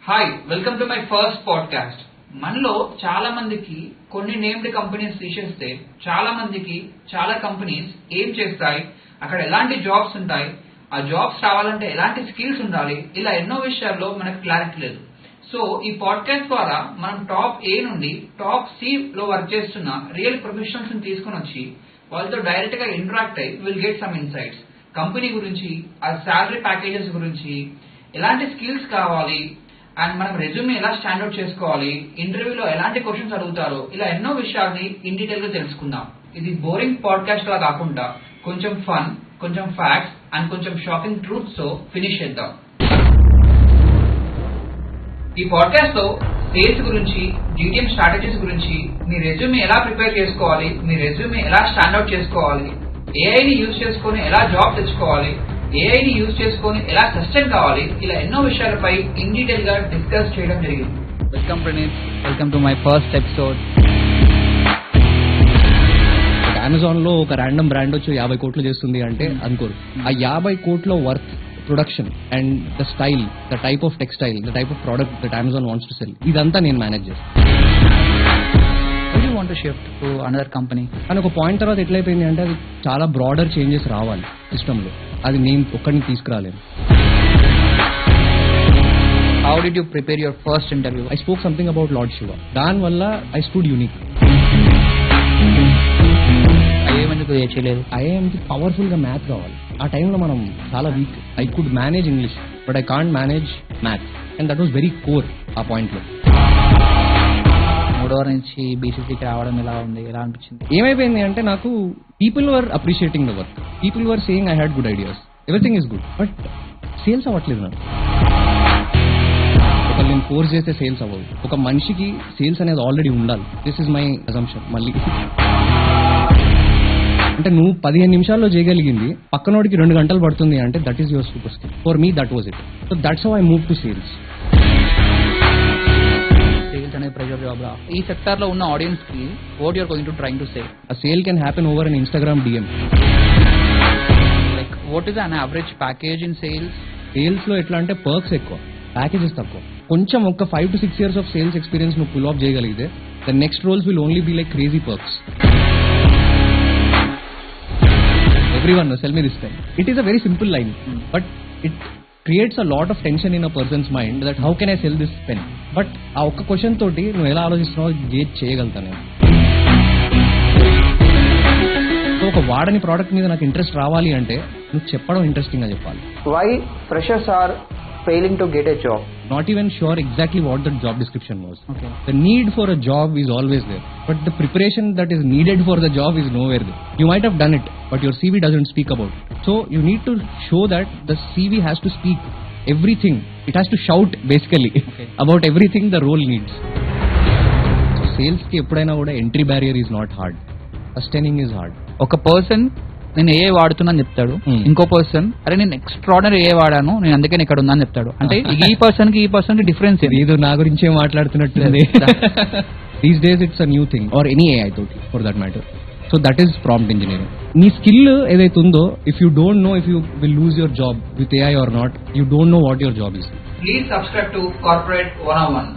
Hi, welcome to my first podcast. మనలో చాలా మందికి కొన్ని నేమ్డ్ కంపెనీస్ తీసేస్తే చాలా మందికి చాలా కంపెనీస్ ఏం చేస్తాయి, అక్కడ ఎలాంటి జాబ్స్ ఉంటాయి, ఆ జాబ్స్ రావాలంటే ఎలాంటి స్కిల్స్ ఉండాలి, ఇలా ఎన్నో విషయాల్లో మనకు క్లారిటీ లేదు. సో ఈ పాడ్కాస్ట్ ద్వారా మనం టాప్ ఏ నుండి టాప్ సి లో వర్క్ చేస్తున్న రియల్ ప్రొఫెషనల్స్ ని తీసుకుని వచ్చి వాళ్ళతో డైరెక్ట్ గా ఇంటరాక్ట్ అయ్యి will get some insights. Company గురించి, ఆ శాలరీ ప్యాకేజెస్ గురించి, ఎలాంటి స్కిల్స్ కావాలి, అండ్ మనం రెజ్యూమ్ ఎలా స్టాండౌట్ చేసుకోవాలి, ఇంటర్వ్యూలో ఎలాంటి క్వశ్చన్స్ అడుగుతారో, ఇలా ఎన్నో విషయాల్ని ఇన్ డీటెయిల్ గా తెలుసుకుందాం. ఇది బోరింగ్ పాడ్కాస్ట్ లా కాకుండా కొంచెం ఫన్, కొంచెం ఫ్యాక్ట్స్ అండ్ కొంచెం షాకింగ్ ట్రూత్స్ తో ఫినిష్ చేద్దాం. ఈ పాడ్కాస్ట్ లో సేల్స్ గురించి, జీటీఎం స్ట్రాటజీస్ గురించి, మీ రెజ్యూమ్ ఎలా ప్రిపేర్ చేసుకోవాలి, మీ రెజ్యూమ్ ఎలా స్టాండౌట్ చేసుకోవాలి, ఏఐని యూజ్ చేసుకుని ఎలా జాబ్ తెచ్చుకోవాలి, ఏఐని యూజ్ చేసుకుని ఎలా సస్టైన్ కావాలి, ఇలా ఎన్నో విషయాలపై ఇన్ డీటెయిల్ గా డిస్కస్ చేయడం జరిగింది. Welcome Praneeth, welcome to my first episode. Amazon లో ఒక ర్యాండమ్ బ్రాండ్ వచ్చి 50 కోట్లు చేస్తుంది అంటే అనుకోరు. ఆ 50 కోట్ల worth production and the style, the type of textile, the type of product that Amazon wants to cell, ఇదంతా నేను మేనేజ్ చేస్తాను. Would you want to shift to another company? అని ఒక పాయింట్ తర్వాత ఎట్లయిపోయింది అంటే అది చాలా బ్రాడర్ చేంజెస్ రావాలి సిస్టంలో, అది నేను ఒక్కడిని తీసుకురాలేను. How did you prepare your first interview? I spoke something about lord Shiva, దానివల్ల ఐ స్టూడ్ యూనిక్. IIM ఎందుకు చేయలేదు? ఐఐఎంకి పవర్ఫుల్ గా మ్యాథ్ కావాలి. ఆ టైంలో మనం చాలా week. I could manage English but I can't manage maths, and that was very core ఆ పాయింట్ లో. మూడవ నుంచి బీసీసీకి రావడం ఎలా ఉంది, ఎలా అనిపించింది? ఏమైపోయింది అంటే నాకు people were appreciating the work, people were saying I had good ideas, everything is good, but sales అవ్వట్లేదు నాకు. ఒకళ్ళు నేను ఫోర్స్ చేస్తే సేల్స్ అవ్వదు. ఒక మనిషికి సేల్స్ అనేది ఆల్రెడీ ఉండాలి. This is my assumption. మళ్ళీ అంటే నువ్వు 15 నిమిషాల్లో చేయగలిగింది పక్కనోడికి 2 గంటలు పడుతుంది అంటే that is your super skill. For me that was it. So that's how I move to sales. Sales అనే ప్రెషర్ జాబ్ రా. ఈ సెక్టార్ లో ఉన్న ఆడియన్స్ కి what you are going to trying to say? A sale can happen over an Instagram DM. Like what is an average package in sales? Sales లో ఎట్లా అంటే perks ఎక్కువ, ప్యాకేజెస్ తక్కువ. కొంచెం ఒక 5 to 6 years of sales experience నువ్వు pull off చేయగలిగితే the next roles will only be like crazy perks. Everyone knows, tell me this time. It is a very simple line, but it creates a lot of tension in a person's mind that how can I sell this pen? But ఆ ఒక్క question తోటి నువ్వు ఎలా ఆలోచిస్తున్నావు gate చేయగలుగుతా నేను. So ఒక వాడని product మీద నాకు ఇంట్రెస్ట్ రావాలి అంటే నువ్వు చెప్పడం ఇంట్రెస్టింగ్ గా చెప్పాలి. Why freshers are failing to get a job? Not even sure exactly what the job description was. Okay. The need for a job is always there, but the preparation that is needed for the job is nowhere there. You might have done it, but your CV doesn't speak about it. So you need to show that the CV has to speak everything. It has to shout basically about everything the role needs. So sales ki eppudaina kuda entry barrier is not hard. Sustaining is hard. ఒక person నేను ఏ వాడుతున్నాను చెప్తాడు, ఇంకో person అరే నేను extraordinary ఏ వాడాను, నేను అందుకే ఇక్కడ ఉన్నాను చెప్తాడు. అంటే ఈ పర్సన్ కి డిఫరెన్స్ ఏదో నా గురించే మాట్లాడుతున్నట్టుంది. These days it's a new thing, or any AI తోటి for that matter. So that is prompt engineering. నీ స్కిల్ ఏదైతే ఉందో, if you don't know if you will lose your job with AI or not, you don't know what your job is. Please subscribe to corporate 101.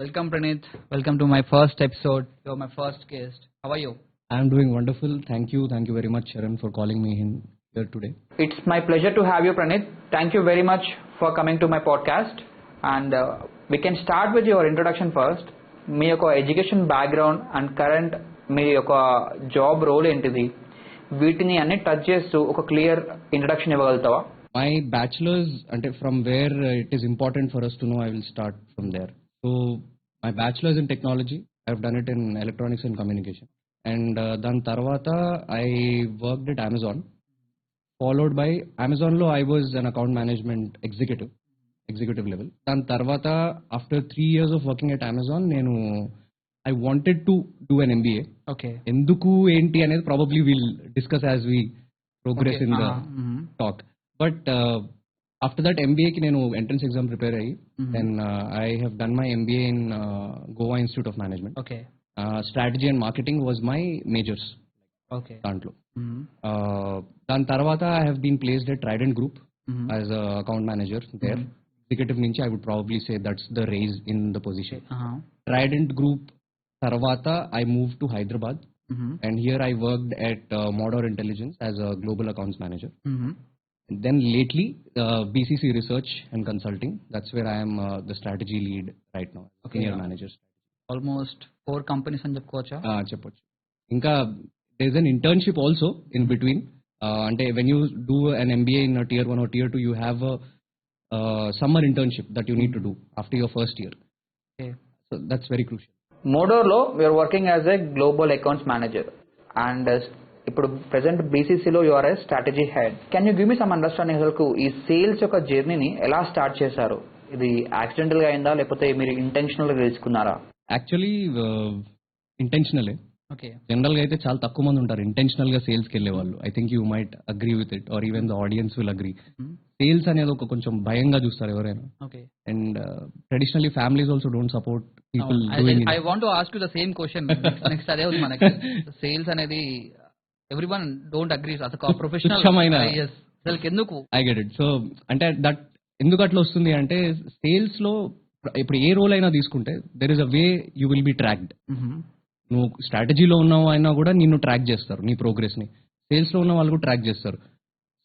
Welcome Pranith, welcome to my first episode. You're my first guest. How are you? I am doing wonderful. Thank you very much, Sharan, for calling me in here today. It's my pleasure to have you, Pranith. Thank you very much for coming to my podcast. And we can start with your introduction first. మీ యొక్క education background and current మీ యొక్క job role ఏంటిది, వీటిని అన్ని touch చేస్తూ ఒక clear introduction ఇవ్వగలుగుతావా? My bachelor's, from where it is important for us to know, I will start from there. So my bachelor's in technology, I have done it in electronics and communication. And దాని తర్వాత I worked at Amazon, followed by Amazon లో I was an account management executive level. దాని తర్వాత after 3 years of working at Amazon, I wanted to do an MBA. Okay. ఎందుకు ఏంటి అనేది probably we'll discuss as we progress in the talk. But after that MBA ki nenu entrance exam prepare ayi, then I have done my MBA in Goa Institute of Management. Okay. Strategy and marketing was my majors. Okay. దాంట్లో. దాని తర్వాత I have been placed at Trident Group as account manager there. Executive నుంచి I would probably say that's the rage in the position. Trident Group తర్వాత I move to Hyderabad and here I worked at Modor Intelligence as a global accounts manager. Then lately BCC Research and Consulting, that's where I am the strategy lead right now, senior manager. Almost 4 companies అని చెప్పుకోవచ్చా? చెప్పొచ్చు. ఇంకా there is an internship also in between. అంటే when you do an MBA in a tier 1 or tier 2, you have a summer internship that you need to do after your first year. Okay. So that's very crucial. మోడోర్లో we are working as a global accounts manager and ఇప్పుడు present బీసీసీలో you are a strategy head. Can you give me some understanding అసలు ఈ sales యొక్క జర్నీని ఎలా start చేశారు? ఇది యాక్సిడెంటల్ గా అయిందా లేకపోతే మీరు ఇంటెన్షనల్ గా తెలుసుకున్నారా? యాక్చువల్లీ ఇంటెన్షనలే. ఓకే. జనరల్ గా అయితే చాలా తక్కువ మంది ఉంటారు ఇంటెన్షనల్ గా సేల్స్ కి వెళ్ళే వాళ్ళు. I think you might agree with it or even the audience will agree. Sales అనేది ఒక కొంచెం భయంగా చూస్తారు ఎవరైనా. Okay. And traditionally families also don't support people doing it. I want to ask you the same question. Next అదే ఉంది మనకి. Sales అనేది everyone don't agree as a professional. yes. అసలు ఎందుకు? I get it. సో అంటే that ఎందుకు అట్లా వస్తుంది అంటే సేల్స్ లో ఇప్పుడు ఏ రోల్ అయినా తీసుకుంటే there is a way you will be tracked. నువ్వు స్ట్రాటజీలో ఉన్నావు అయినా కూడా నిన్ను ట్రాక్ చేస్తారు, నీ ప్రోగ్రెస్ ని. సేల్స్ లో ఉన్న వాళ్ళు కూడా ట్రాక్ చేస్తారు.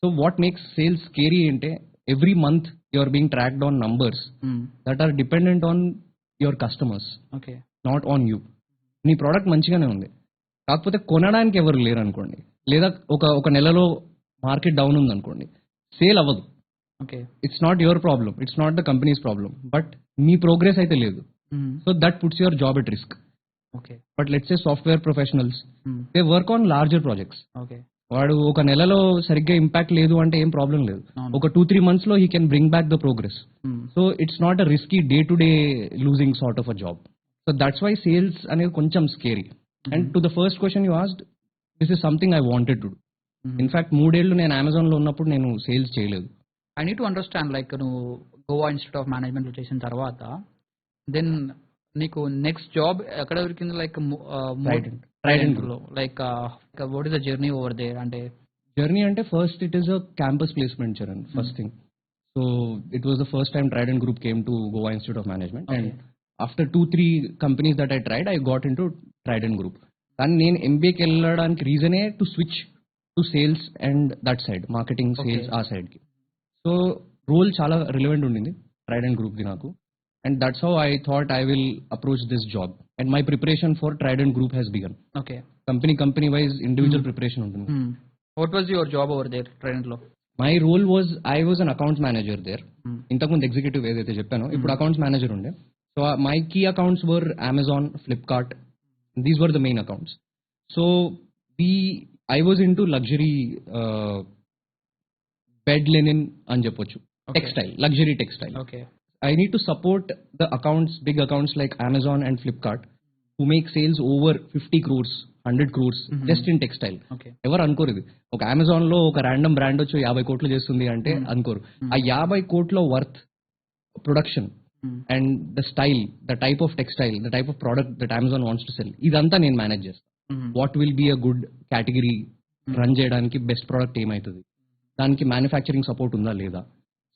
So what makes sales scary అంటే every month you are being tracked on numbers that are dependent on your customers, not on you. నీ ప్రోడక్ట్ మంచిగానే ఉంది, కాకపోతే కొనడానికి ఎవరు లేరు అనుకోండి, లేదా ఒక నెలలో మార్కెట్ డౌన్ ఉంది అనుకోండి, సేల్ అవ్వదు. It's not your problem, it's not the companies problem, but me progress అయితే లేదు. So that puts your job at risk. But let's say software professionals, they work on larger projects. వాడు ఒక నెలలో సరిగ్గా impact లేదు అంటే ఏం ప్రాబ్లం లేదు, ఒక 2-3 months లో he can bring back the progress. So it's not a risky day to day losing sort of a job. So that's why sales అనేది కొంచెం scary. And to the first question you asked, this is something I wanted to do. In fact 3 ఏళ్ళు నేను Amazon లో ఉన్నప్పుడు నేను sales చేయలేదు. I need to understand, like నువ్వు Goa institute of management చేసిన తర్వాత దెన్ నీకు నెక్స్ట్ జాబ్ ఎక్కడ దొరికింది? లైక్ ట్రైడెంట్ లో. Like what is the journey over there? అంటే జర్నీ అంటే first it is a campus placement Charan, first thing. So it was the first time Trident Group came to Goa institute of Management. And after 2-3 companies that I tried, I got into Trident Group. కానీ నేను ఎంబీఏకి వెళ్ళడానికి రీజనే to switch to sales and that side, marketing, sales ఆ side కి. So role చాలా relevant ఉండింది Trident group కి నాకు. And that's how I thought I will approach this job. And my preparation for Trident Group has begun. Okay. Company wise individual preparation ఉంటుంది. What was your job over there, Trident లో? My role was, I was an accounts manager there. ఇంతకుముందు executive ఏదైతే చెప్పానో ఇప్పుడు accounts manager ఉండే. So my key accounts were Amazon, Flipkart. These were the main accounts. So I was into luxury bed linen అని చెప్పొచ్చు, textile, luxury textile. Okay. I need to support the accounts, big accounts like Amazon and Flipkart, who make sales over 50 crores, 100 crores just in textile. ఎవరు అనుకోరు ఇది. ఒక Amazon లో ఒక random brand వచ్చి 50 కోట్లు చేస్తుంది అంటే అనుకోరు. ఆ 50 కోట్ల worth production and the style, the type of textile, the type of product that Amazon wants to cell, ఇదంతా నేను మేనేజ్ చేస్తాను. What will be a good category run చేయడానికి, బెస్ట్ ప్రోడక్ట్ ఏమవుతుంది, దానికి మ్యానుఫ్యాక్చరింగ్ సపోర్ట్ ఉందా లేదా.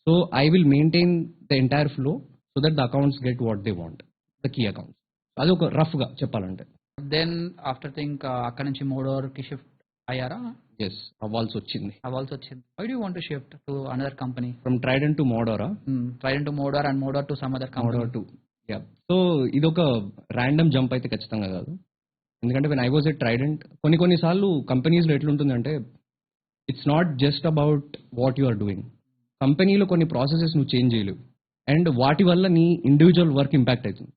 So I will maintain the entire flow so that the accounts get what they want, the key accounts. అది ఒక రఫ్ గా చెప్పాలంటే. దెన్ ఆఫ్టర్ థింక్ అక్కడ నుంచి మోడోర్ కి షిఫ్ట్ అయ్యారా? yes, అవ్వాల్సి వచ్చింది. Why do you want to shift to another company? From Trident to Modor. Trident to Modor and Modor to some other company. Modor to, yeah. So ఇది ఒక random jump అయితే ఖచ్చితంగా కాదు. ఎందుకంటే when I was at Trident, కొన్ని సార్లు companies లో ఎట్లుంటుందంటే it's not just about what you are doing. కంపెనీలో కొన్ని ప్రాసెసెస్ నువ్వు చేంజ్ చేయలేవు అండ్ వాటి వల్ల నీ ఇండివిజువల్ వర్క్ ఇంపాక్ట్ అవుతుంది.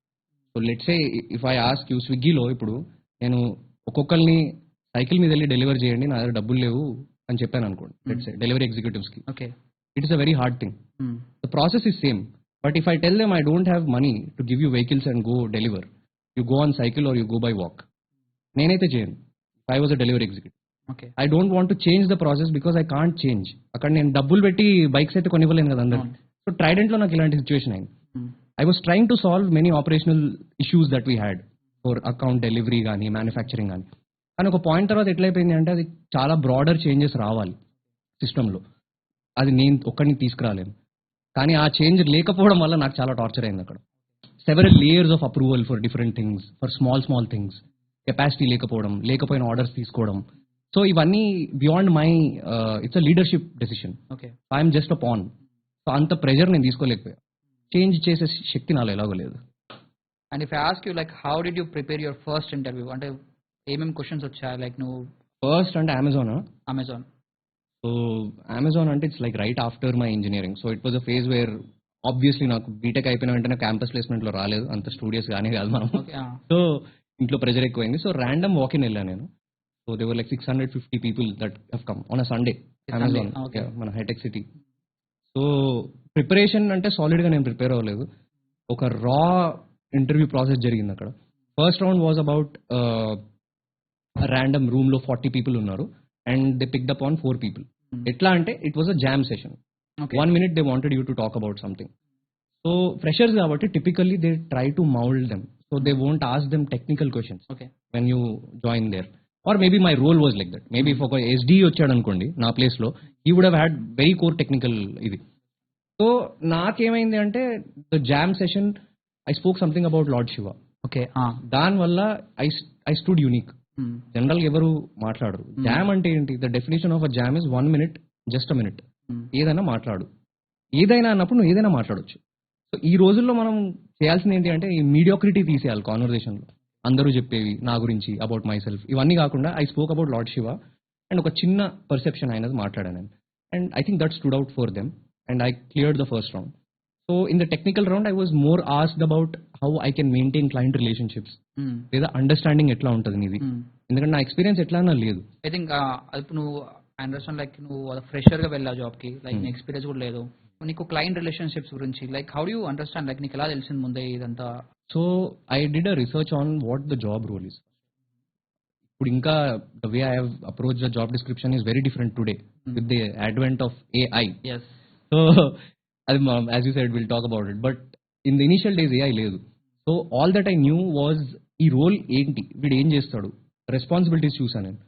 So let's say if I ask you, స్విగ్గీలో ఇప్పుడు నేను ఒక్కొక్కరిని సైకిల్ మీద వెళ్ళి డెలివరీ చేయండి, నా దగ్గర డబ్బులు లేవు అని చెప్పాను అనుకోండి, లెట్స్ సే డెలివరీ ఎగ్జిక్యూటివ్స్ కి. It is a very hard thing. The process is same, but if I tell them I don't have money to give you vehicles and go deliver, you go on cycle or you go by walk. నేనైతే చేయను if I was a delivery executive. I don't want to change the process because I can't change. అక్కడ నేను డబ్బులు పెట్టి bikes అయితే కొనివ్వలేను కదా అందరు. So Trident లో నాకు ఇలాంటి సిచ్యువేషన్ అయింది. I was trying to solve many operational issues that we had for account delivery కానీ మ్యానుఫ్యాక్చరింగ్ కానీ. కానీ ఒక పాయింట్ తర్వాత ఎట్లయిపోయింది అంటే అది చాలా బ్రాడర్ చేంజెస్ రావాలి సిస్టంలో. అది నేను ఒక్కడిని తీసుకురాలేను. కానీ ఆ చేంజ్ లేకపోవడం వల్ల నాకు చాలా టార్చర్ అయింది అక్కడ. Several layers of approval for different things, for small things, capacity లేకపోయిన ఆర్డర్స్ తీసుకోవడం. సో ఇవన్నీ beyond my it's a leadership decision. Okay. I'm just a pawn. So అంత ప్రెషర్ నేను తీసుకోలేకపోయా. చేంజ్ చేసే శక్తి నాలో ఎలాగో లేదు. And if I ask you like how did you prepare your first interview, అంటే ఏమేమి క్వశ్చన్స్ వచ్చాయి లైక్ నువ్వు? ఫస్ట్ అంటే అమెజాన్. సో అమెజాన్ అంటే it's like right after my engineering. So it was a phase where obviously నాకు BTech అయిపోయిన వెంటనే campus ప్లేస్మెంట్లో రాలేదు, అంత స్టూడియోస్ కానీ కాదు మనం. సో ఇంట్లో ప్రెజర్ ఎక్కువైంది. సో ర్యాండమ్ వాకిన్ వెళ్ళాను నేను. So they were like 650 people that have come on a Sunday, Amazon మన హైటెక్ సిటీ. సో ప్రిపరేషన్ అంటే సాలిడ్గా నేను ప్రిపేర్ అవ్వలేదు. ఒక రా ఇంటర్వ్యూ ప్రాసెస్ జరిగింది అక్కడ. First round was about random రూమ్లో 40 పీపుల్ ఉన్నారు and they picked up on 4 people. ఎట్లా అంటే it was a jam session. 1 minute they wanted you to talk about something. So freshers కాబట్టి typically they try to mold them. So they won't ask them technical questions when you join there. Or maybe my role was like that. Maybe if ఒక SD వచ్చాడు అనుకోండి నా ప్లేస్లో, he would have had very core technical ఇది. So నాకేమైంది అంటే the jam session I spoke something about lord Shiva. Okay. దానివల్ల I stood unique. జనరల్గా ఎవరు మాట్లాడరు. జామ్ అంటే ఏంటి? The definition of a jam is 1 minute, just a minute. ఏదైనా మాట్లాడు, ఏదైనా అన్నప్పుడు నువ్వు ఏదైనా మాట్లాడొచ్చు. సో ఈ రోజుల్లో మనం చేయాల్సింది ఏంటి అంటే ఈ మీడియాక్రిటీ తీసేయాలి కాన్వర్సేషన్లో. అందరూ చెప్పేవి నా గురించి, అబౌట్ మై సెల్ఫ్, ఇవన్నీ కాకుండా I spoke about lord Shiva and ఒక చిన్న పర్సెప్షన్ అయినది మాట్లాడాను నేను. And I think that stood out for them and I cleared the first round. So in the technical round I was more asked about how I can maintain client relationships, లేదా understanding ఎట్లా ఉంటుంది నీది, ఎందుకంటే నా experience ఎట్లా లేదు. I think నువ్వు understand like నువ్వు ఫ్రెషర్గా వెళ్ళావు జాబ్కి, లైక్ నీ ఎక్స్పీరియన్స్ కూడా లేదు, నీకు క్లయింట్ రిలేషన్షిప్స్ గురించి like how do you understand, like నీకు ఎలా తెలిసింది ముందే ఇదంతా? So I did a research on what the job role is. ఇప్పుడు ఇంకా the way I have approach the job description is very different today with the advent of AI. So అది as you said will talk about it, but in the initial days AI లేదు. So all that I knew was ఈ role ఏంటి, వీడు ఏం చేస్తాడు, responsibilities చూసాను నేను.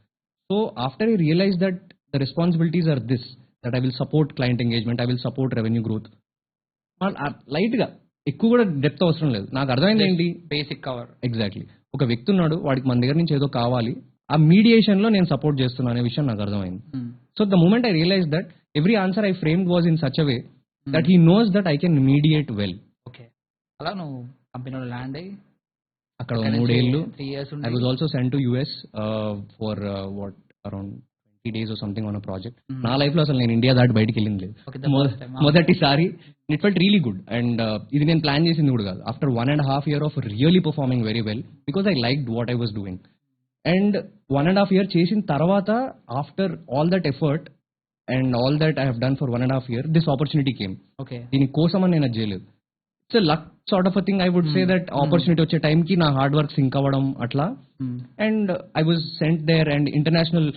So after I realise that the responsibilities are this, that I will support client engagement, I will support revenue growth. లైట్గా ఎక్కువ కూడా డెప్త్ అవసరం లేదు. నాకు అర్థమైంది ఏంటి, బేసిక్ కవర్. ఎగ్జాక్ట్లీ. ఒక వ్యక్తి ఉన్నాడు, వాడికి మన దగ్గర నుంచి ఏదో కావాలి, ఆ మీడియేషన్లో నేను సపోర్ట్ చేస్తున్నా అనే విషయం నాకు అర్థమైంది. So the moment I realise that every answer I framed was in such a way that he knows that I can mediate well. Okay. అలా నువ్వు కంపెనీలో ల్యాండ్ అయ్యి అక్కడ 3 ఏళ్ళు 3 years I was also sent to US for what around 20 days or something on a project. నా life లో అసలు నేను ఇండియా దాటి బయటికి వెళ్ళింది లేదు, మొదటిసారి. It felt really good. And ఇది నేను ప్లాన్ చేసింది కూడా కాదు. After 1.5 year of really performing very well because I liked what I was doing. And 1.5 year చేసిన తర్వాత after all that effort and all that I have done for 1.5 year this opportunity came. Okay. దీని కోసం అని నేను అది చేయలేదు. It's luck sort of a thing. I would say that opportunity వచ్చే టైంకి నా హార్డ్ వర్క్ సింక్ అవ్వడం అట్లా. And I was sent there. And international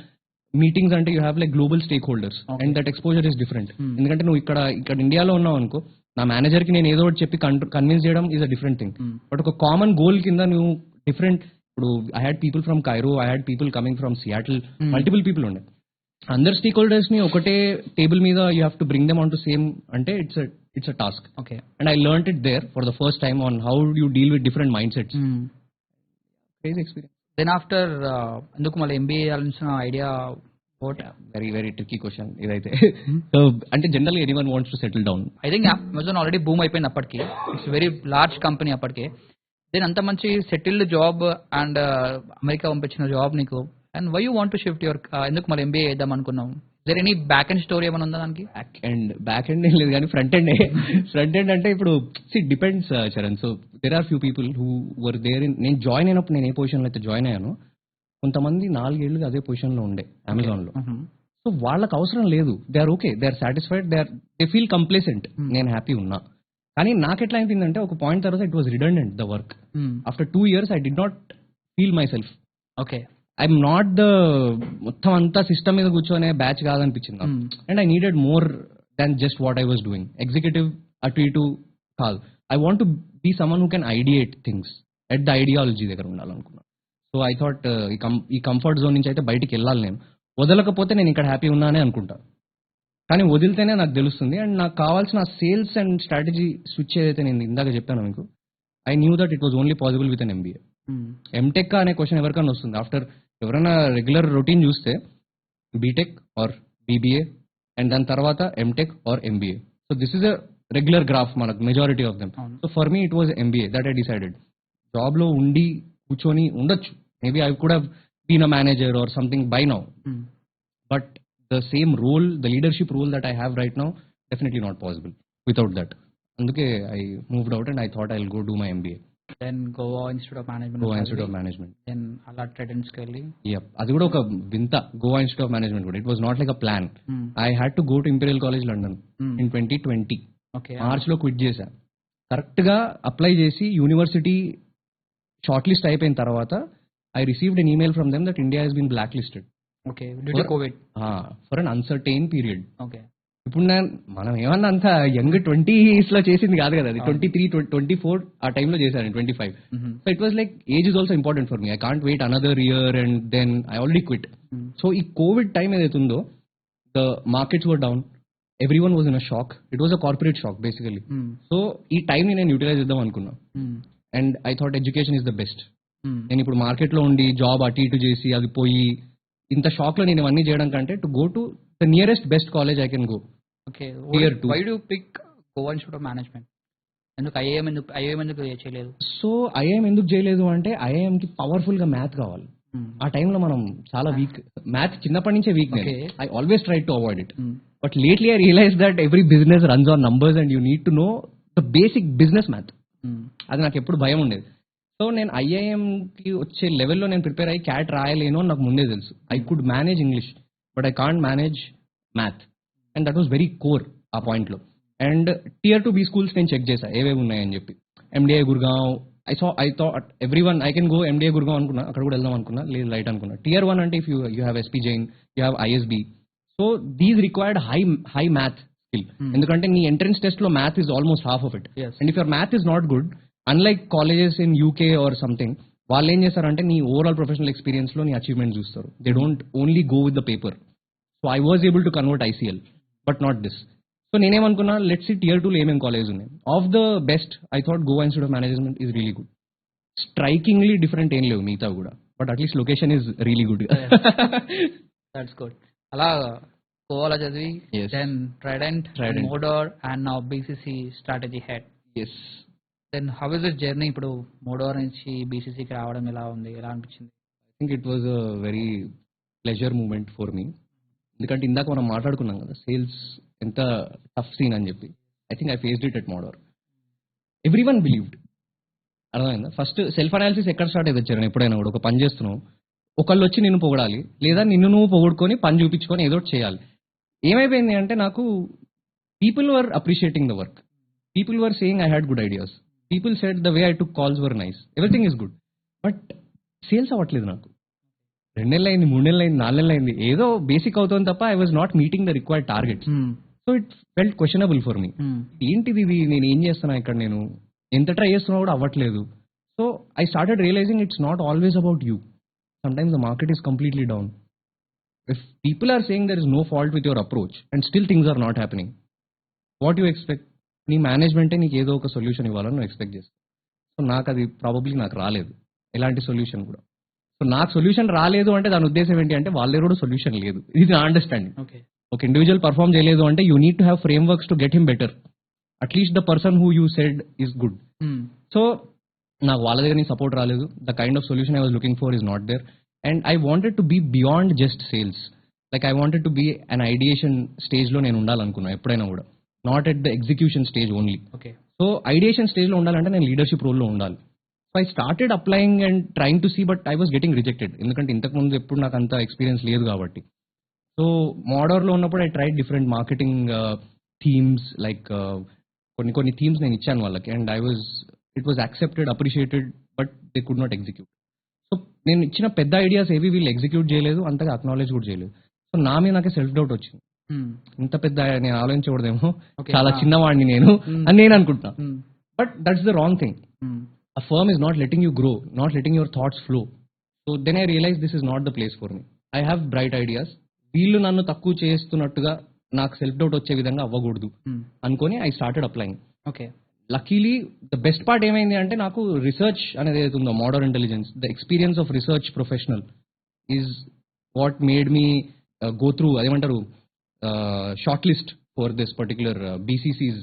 meetings అంటే you have like global stakeholders and that exposure is different. ఎందుకంటే నువ్వు ఇక్కడ ఇండియాలో ఉన్నావు అనుకో, నా మేనేజర్కి నేను ఏదో ఒకటి చెప్పి కన్విన్స్ చేయడం is a different thing. But ఒక కామన్ గోల్ కింద నువ్వు డిఫరెంట్, ఇప్పుడు I had people from Cairo, I had people coming from Seattle, multiple people ఉండే. అందరు స్టేక్ హోల్డర్స్ ని ఒకటే టేబుల్ మీద you have to bring them on to same అంటే it's a task. Okay. And I learned it there for the first time on how you deal with different mindsets. Crazy experience. Then after ఎందుకు మళ్ళీ MBA చేయాల్సిన idea? Very very tricky question ఇదైతే. So అంటే general anyone wants to settle down. I think Amazon already boom అయిపోయింది అప్పటికి, it's very large company అప్పటికే. Then అంత మంచి సెటిల్డ్ జాబ్ అండ్ అమెరికా పంపించిన జాబ్ నీకు, and why you want to shift your, ఎందుకు మళ్ళీ MBA చేద్దాం అనుకున్నాం? There any back end story ఏమైనా ఉందా దానికి? బ్యాక్ ఎండ్ ఏం లేదు కానీ ఫ్రంట్ ఎండ్. ఫ్రంట్ ఎండ్ అంటే ఇప్పుడు depends Charan. So there are few people who were there in, నేను జాయిన్ అయినప్పుడు నేను ఏ పొజిషన్లో అయితే జాయిన్ అయ్యానో కొంతమంది 4 ఏళ్ళుగా అదే పొజిషన్లో ఉండే అమెజాన్లో. సో వాళ్ళకి అవసరం లేదు, they are okay, they are satisfied, they feel complacent, నేను హ్యాపీ ఉన్నా. కానీ నాకు ఎట్లా అయిందంటే ఒక పాయింట్ తర్వాత it was redundant the work. After 2 years I did not feel myself. Okay. I'm not the మొత్తం అంతా సిస్టమ్ మీద కూర్చొనే బ్యాచ్ కాదనిపించింది. And I needed more than just what I was doing. Executive అటు ఇటు కాదు, I want to be someone who can ideate things at the ideology దగ్గర ఉండాలనుకున్నా. సో ఐ థాట్ ఈ కంఫర్ట్ జోన్ నుంచి అయితే బయటికి వెళ్ళాలి నేను. వదలకపోతే నేను ఇక్కడ హ్యాపీ ఉన్నానే అనుకుంటా, కానీ వదిలితేనే నాకు తెలుస్తుంది. అండ్ నాకు కావాల్సిన సేల్స్ అండ్ స్ట్రాటజీ స్విచ్ ఏదైతే నేను ఇందాక చెప్పాను మీకు, I knew that it was only possible with an MBA. MTech అనే క్వశ్చన్ ఎవరికైనా వస్తుంది ఆఫ్టర్ ఎవరైనా రెగ్యులర్ రొటీన్ చూస్తే, బీటెక్ ఆర్ బీబీఏ అండ్ దాని తర్వాత MTech or MBA. So this is a regular graph మనకు majority of them. So for me it was MBA that I decided. జాబ్లో ఉండి కూర్చొని ఉండొచ్చు, maybe I could have been a manager or something by now, but the same role, the leadership role that I have right now, definitely not possible without that. Anduke I moved out and I thought I'll go do my MBA. Then Goa Institute of Management. Goa Institute of Management. Then ala Tridents ki velli. Yep. Adi kuda oka vinta, Goa Institute of Management kuda. It was not like a plan. I had to go to Imperial College London in 2020. Okay. March lo quit chesa. Correct ga apply chesi university shortlist అయిపోయిన తర్వాత I received an email from them that India has been blacklisted. Okay, due to COVID. For an uncertain period. Okay. ఇప్పుడు మనం ఏమన్నా అంత young 20s లో చేసింది కాదు కదా, అది 23, 24 ఆ టైంలో చేశాను, 25. So it was like age is also important for me. I can't wait another year and then I already quit. So ఈ కోవిడ్ టైం ఏదైతే ఉందో, the markets were down, every one was in a shock. It was a corporate shock basically. So ఈ టైంని నేను utilise చేద్దాం అనుకున్నా. And I thought education is the best. నేను ఇప్పుడు మార్కెట్లో ఉండి జాబ్ అటు ఇటు చేసి అది పోయి ఇంత షాక్ లో నేను ఇవన్నీ చేయడం కంటే to go to the nearest best college I can go. Okay, why do pick Goa institute of management? ఎందుకు ఐఐఎం ఎందుకు చేయలేదు? సో ఐఐఎం ఎందుకు చేయలేదు అంటే, ఐఐఎం కి పవర్ఫుల్ గా మ్యాథ్ కావాలి. ఆ టైంలో మనం చాలా వీక్, మ్యాథ్ చిన్నప్పటి నుంచే weak. I always try to avoid it, but lately I realise that every business runs on numbers and you need to know the basic business math. అది నాకు ఎప్పుడు భయం ఉండేది. సో నేను ఐఐఎంకి వచ్చే లెవెల్లో నేను ప్రిపేర్ అయ్యి క్యాట్ రాయలేను అని నాకు ముందే తెలుసు. I could manage English but I can't manage math, and that was very core ఆ పాయింట్లో. అండ్ Tier 2 B స్కూల్స్ నేను చెక్ చేశాను ఏవేవి ఉన్నాయని చెప్పి. MDI Gurgaon, I thought every one I can go MDI Gurgaon అనుకున్నా, అక్కడ కూడా వెళ్దాం అనుకున్నా, లేదు రైట్ అనుకున్నా. Tier 1 అంటే if you have SP Jain, you have ISB, so these required high math skill. ఎందుకంటే నీ ఎంట్రన్స్ టెస్ట్ లో math is almost half of it. And if your math is not good, unlike colleges in UK or something, వాళ్ళు ఏం చేస్తారంటే నీ overall professional experience లో నీ achievement చూస్తారు. They don't only go with the paper. So I was able to convert ICL but not this. So నేనేమనుకున్నా, let's see Tier 2 లో ఏమేమి కాలేజ్ ఉన్నాయి. Of the best I thought Goa institute of Management is really good. Strikingly different ఏం లేవు మిగతా కూడా, but at least location is really good. That's good. అలా గోవాలో చదివి then Trident, Mordor and now BCC strategy head. Yes. Then how is this journey? ఇప్పుడు మోడోర్ నుంచి BCCకి రావడం ఎలా ఉంది, ఎలా అనిపించింది? I think it was a very pleasure moment for me. ఎందుకంటే ఇందాక మనం మాట్లాడుకున్నాం కదా సేల్స్ ఎంత టఫ్ సీన్ అని చెప్పి. I think I faced it at Mordor. Every one believed. అర్థమైందా? ఫస్ట్ సెల్ఫ్ అనాలిసిస్ ఎక్కడ స్టార్ట్ అయితే వచ్చారు ఎప్పుడైనా కూడా, ఒక పని చేస్తున్నావు, ఒకళ్ళు వచ్చి నిన్ను పొగడాలి, లేదా నిన్ను నువ్వు పొగుడుకొని పని చూపించుకొని ఏదో చేయాలి. ఏమైపోయింది అంటే, నాకు people were appreciating the work, people were saying I had good ideas, people said the way I took calls were nice, everything is good, but sales అవ్వట్లేదు నాకు. 2 నెలలు అయింది, 3 నెలలు అయింది, 4 నెలలు అయింది, ఏదో బేసిక్ అవుతుంది తప్ప I was not meeting the required targets. So it felt questionable for me. ఏంటిది ఇది, నేను ఏం చేస్తున్నా ఇక్కడ, నేను ఎంత ట్రై చేస్తున్నా కూడా అవ్వట్లేదు. So I started realising it's not always about you. Sometimes the market is completely down. If people are saying there is no fault with your approach and still things are not happening, what you expect? నీ మేనేజ్మెంటే నీకు ఏదో ఒక solution ఇవ్వాలని నువ్వు expect చేస్తావు. So నాకు అది ప్రాబబ్లీ నాకు రాలేదు ఎలాంటి సొల్యూషన్ కూడా. సో నాకు సొల్యూషన్ రాలేదు అంటే దాని ఉద్దేశం ఏంటి అంటే, వాళ్ళ దగ్గర కూడా సొల్యూషన్ లేదు. ఇది నా అండర్స్టాండింగ్. ఒక ఇండివిజువల్ పర్ఫార్మ్ చేయలేదు అంటే you need to have frameworks to get him better. At least the person who you said is good. So నాకు వాళ్ళ దగ్గర నుంచి సపోర్ట్ రాలేదు. The kind of solution I was looking for is not there. And I wanted to be beyond just sales. Like I wanted to be an ideation స్టేజ్లో నేను ఉండాలనుకున్నా ఎప్పుడైనా కూడా, not at the execution stage only. So ideation స్టేజ్లో ఉండాలంటే నేను leadership రోల్లో ఉండాలి. So I started applying and trying to see, but I was getting rejected. ఎందుకంటే ఇంతకుముందు ఎప్పుడు నాకు అంత ఎక్స్పీరియన్స్ లేదు కాబట్టి. సో మోడర్లో ఉన్నప్పుడు I tried different marketing themes, like కొన్ని థీమ్స్ నేను ఇచ్చాను వాళ్ళకి, and it was accepted, appreciated, but they could not execute. So నేను ఇచ్చిన పెద్ద ఐడియాస్ ఏవి వీళ్ళు ఎగ్జిక్యూట్ చేయలేదు, అంతగా అక్నాలెడ్జ్ కూడా చేయలేదు. సో నా మీద నాకే సెల్ఫ్ డౌట్ వచ్చింది, ఇంత పెద్ద నేను ఆలోచించకూడదేమో, చాలా చిన్నవాడిని నేను అని నేను అనుకుంటున్నా. But that's the wrong thing. A firm is not letting you grow, not letting your thoughts flow. So then I realise this is not the place for me. I have bright ideas, వీళ్ళు నన్ను తక్కువ చేస్తున్నట్టుగా నాకు self doubt వచ్చే విధంగా అవ్వకూడదు అనుకొని I started applying. Okay. Luckily the best part ఏమైంది అంటే నాకు రీసెర్చ్ అనేది ఏదైతే ఉందో Mordor Intelligence, the experience of research professional is what made me go through అదేమంటారు shortlist for this particular BCC's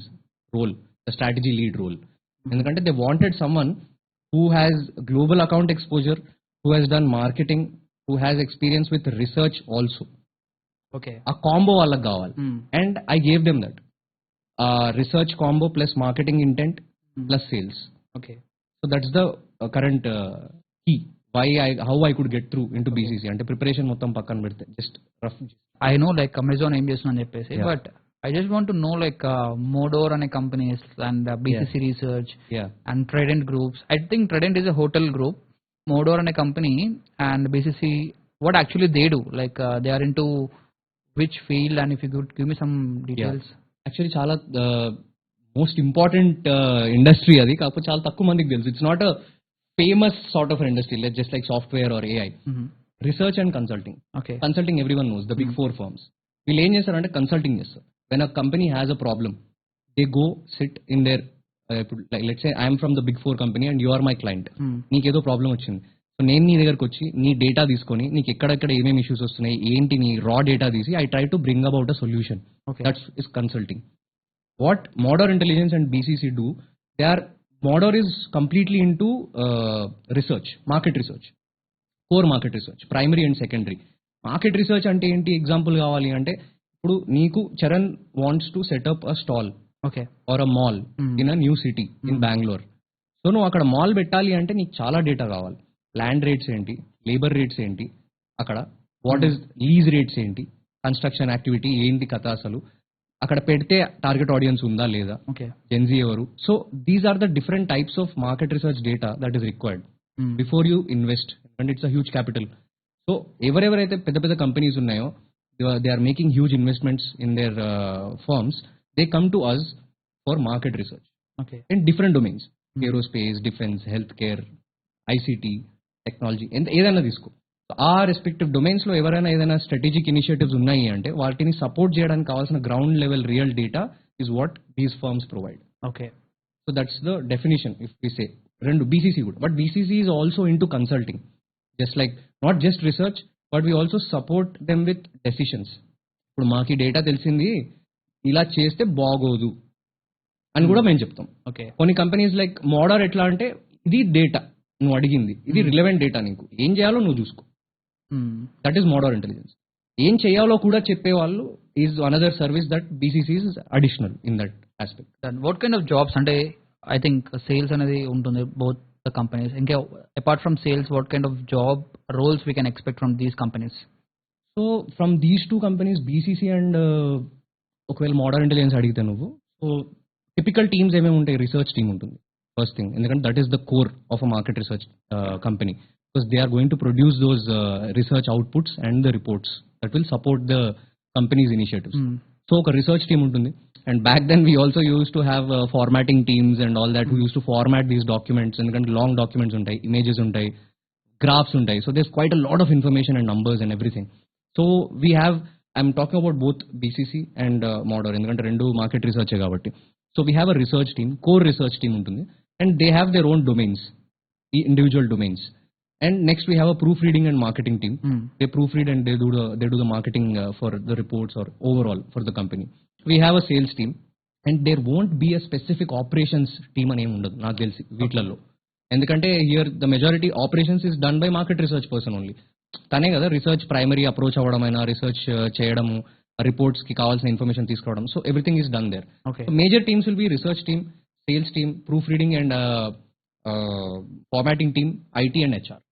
role, the strategy lead role. ఎందుకంటే they wanted someone who has global account exposure, who has done marketing, who has experience with research also. Okay. A combo వాళ్ళకి కావాలి. And I gave them that. Research combo plus marketing intent plus sales. Okay. So that's the current key. How I could get through into BCC. అంటే preparation మొత్తం పక్కన పెడితే just rough. I know like Amazon ఏం చేస్తుందని చెప్పేసి, but I just want to know like Modor అనే companies and BCC Research and Trident Groups. I think Trident is a hotel group. Modor అనే company and BCC, what actually they do? Like they are into which field, and if you could give me some details. Actually చాలా most important industry అది, కాకపోతే చాలా తక్కువ మందికి తెలుసు. It's not a famous sort of industry like just like software or AI. Research and consulting. Consulting everyone knows, the big 4 firms. వీళ్ళు ఏం చేస్తారంటే కన్సల్టింగ్ చేస్తారు. When a company has a problem, they go sit in their like let's say I am from the big 4 company and you are my client. నీకేదో problem వచ్చింది, so నేను నీ దగ్గరకు వచ్చి నీ డేటా తీసుకొని నీకు ఎక్కడెక్కడ ఏమేమి ఇష్యూస్ వస్తున్నాయి ఏంటి నీ రా డేటా తీసి I try to bring about a solution. That's is consulting. What Mordor Intelligence and BCC do, they are Mordor is completely into research, market research, core market research, primary and secondary. Market research అంటే ఏంటి, example కావాలి అంటే ఇప్పుడు నీకు Charan wants to set up a stall or a mall in a new city in Bengaluru. So నువ్వు అక్కడ mall పెట్టాలి అంటే నీకు చాలా డేటా కావాలి. ల్యాండ్ రేట్స్ ఏంటి, లేబర్ రేట్స్ ఏంటి, అక్కడ వాట్ ఈస్ లీజ్ రేట్స్ ఏంటి, కన్స్ట్రక్షన్ యాక్టివిటీ ఏంటి కథ, అసలు అక్కడ పెడితే టార్గెట్ ఆడియన్స్ ఉందా లేదా, జెన్జీ ఎవరు. So these are the different types of market research data that is required before you invest, and it's a huge capital. So ఎవరెవరైతే పెద్ద పెద్ద కంపెనీస్ ఉన్నాయో, they are making huge investments in their firms, they come to us for market research in different domains, aerospace, defense, healthcare, ICT, technology, and ఏదైనా తీసుకో. ఆ respective domains లో ఎవరైనా ఏదైనా స్ట్రాటజిక్ ఇనిషియేటివ్స్ ఉన్నాయి అంటే వాటిని సపోర్ట్ చేయడానికి కావాల్సిన ground level real data is what these firms provide. So that's the definition if we say. రెండు బీసీసీ కూడా, but BCC is also into consulting, just like not just research but we also support them with decisions. ఇప్పుడు మాకు ఈ data తెలిసింది, ఇలా చేస్తే బాగోదు అని కూడా మేము చెప్తాం. కొన్ని కంపెనీస్ లైక్ మోడర్ ఎట్లా అంటే ఇది డేటా నువ్వు అడిగింది, ఇది రిలవెంట్ డేటా, నీకు ఏం చేయాలో నువ్వు చూసుకో. That is Mordor Intelligence. ఏం చేయాలో కూడా చెప్పేవాళ్ళు is another service that BCC is additional in that aspect. What kind of jobs అంటే ఐ థింక్ సేల్స్ అనేది ఉంటుంది both the companies. And apart from sales, what kind of job roles we can expect from these companies? So from these two companies, BCC and ఒకవేళ మోడర్ intelligence అడిగితే నువ్వు, so typical teams ఏమేమి ఉంటాయి, research team ఉంటుంది first thing, ఎందుకంటే that is the core of a market research company, because they are going to produce those research outputs and the reports that will support the company's initiatives. So ఒక research team ఉంటుంది. And back then we also used to have formatting teams and all that who used to format these documents, and long documents untai, images untai, graphs untai. So there's quite a lot of information and numbers and everything. So we have, I'm talking about both BCC and Modor, endukante rendu market research kabatti. So we have a research team, core research team untundi, and they have their own domains, individual domains. And next we have a proofreading and marketing team. They proofread and they do the marketing for the reports or overall for the company. We have a sales team, and there won't be a specific operations team అని ఏమి ఉండదు నాకు తెలిసి వీటిలలో. ఎందుకంటే here the majority operations is done by market research person only. తనే కదా research primary approach అవ్వడమైనా, రీసెర్చ్ చేయడము, రిపోర్ట్స్ కి కావాల్సిన ఇన్ఫర్మేషన్ తీసుకోవడం. So everything is done there. Major teams will be research team, sales team, proof reading and formatting team, IT and HR,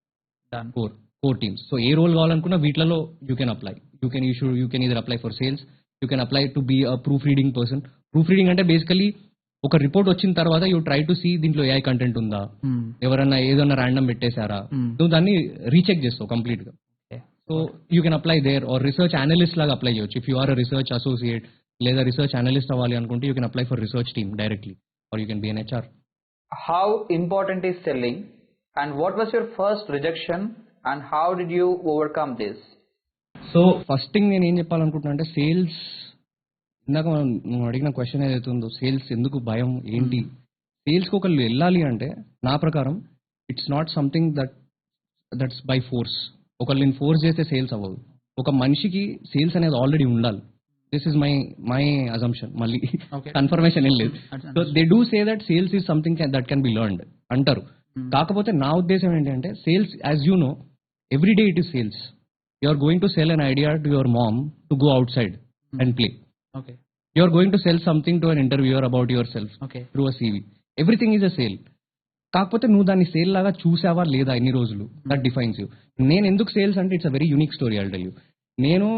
core teams. So ఏ role కావాలనుకున్నా వీటిలలో you can apply. You can either apply for sales, you can apply to be a proofreading person. Proofreading అంటే basically ఒక report వచ్చిన తర్వాత you try to see దీంట్లో AI content ఉందా, ఎవరన్నా ఏదన్నా ర్యాండమ్ పెట్టేశారా, నువ్వు దాన్ని రీచెక్ చేస్తావు కంప్లీట్ గా. So you can apply there. Or research analyst లాగా అప్లై చేయొచ్చు if you are research associate, లేదా రీసెర్చ్ అనలిస్ట్ అవ్వాలి అనుకుంటే you can apply for research team directly, or you can be an HR. How important is selling, and what was your first rejection and how did you overcome this? So first thing నేను ఏం చెప్పాలనుకుంటున్నా అంటే sales, ఇందాక నువ్వు అడిగిన question ఏదైతే ఉందో, sales ఎందుకు భయం ఏంటి, సేల్స్కి ఒకళ్ళు వెళ్ళాలి అంటే నా ప్రకారం it's not something that's by force. ఒకళ్ళని ఫోర్స్ చేస్తే సేల్స్ అవ్వదు. ఒక మనిషికి సేల్స్ అనేది ఆల్రెడీ ఉండాలి. దిస్ ఇస్ మై అజంప్షన్, మళ్ళీ కన్ఫర్మేషన్ ఏం లేదు. So they do say that sales is something that can be learned అంటారు. కాకపోతే నా ఉద్దేశం ఏంటంటే sales, as you know, every day it is sales. You are going to sell an idea to your mom to go outside and play. You are going to sell something to an interviewer about yourself through a CV. Everything is a sale. కాకపోతే నువ్వు దాన్ని sale లాగా చూసావా లేదా ఎన్ని రోజులు, that defines you. నేను ఎందుకు సేల్స్ అంటే it's a very unique story. I'll tell you. నేను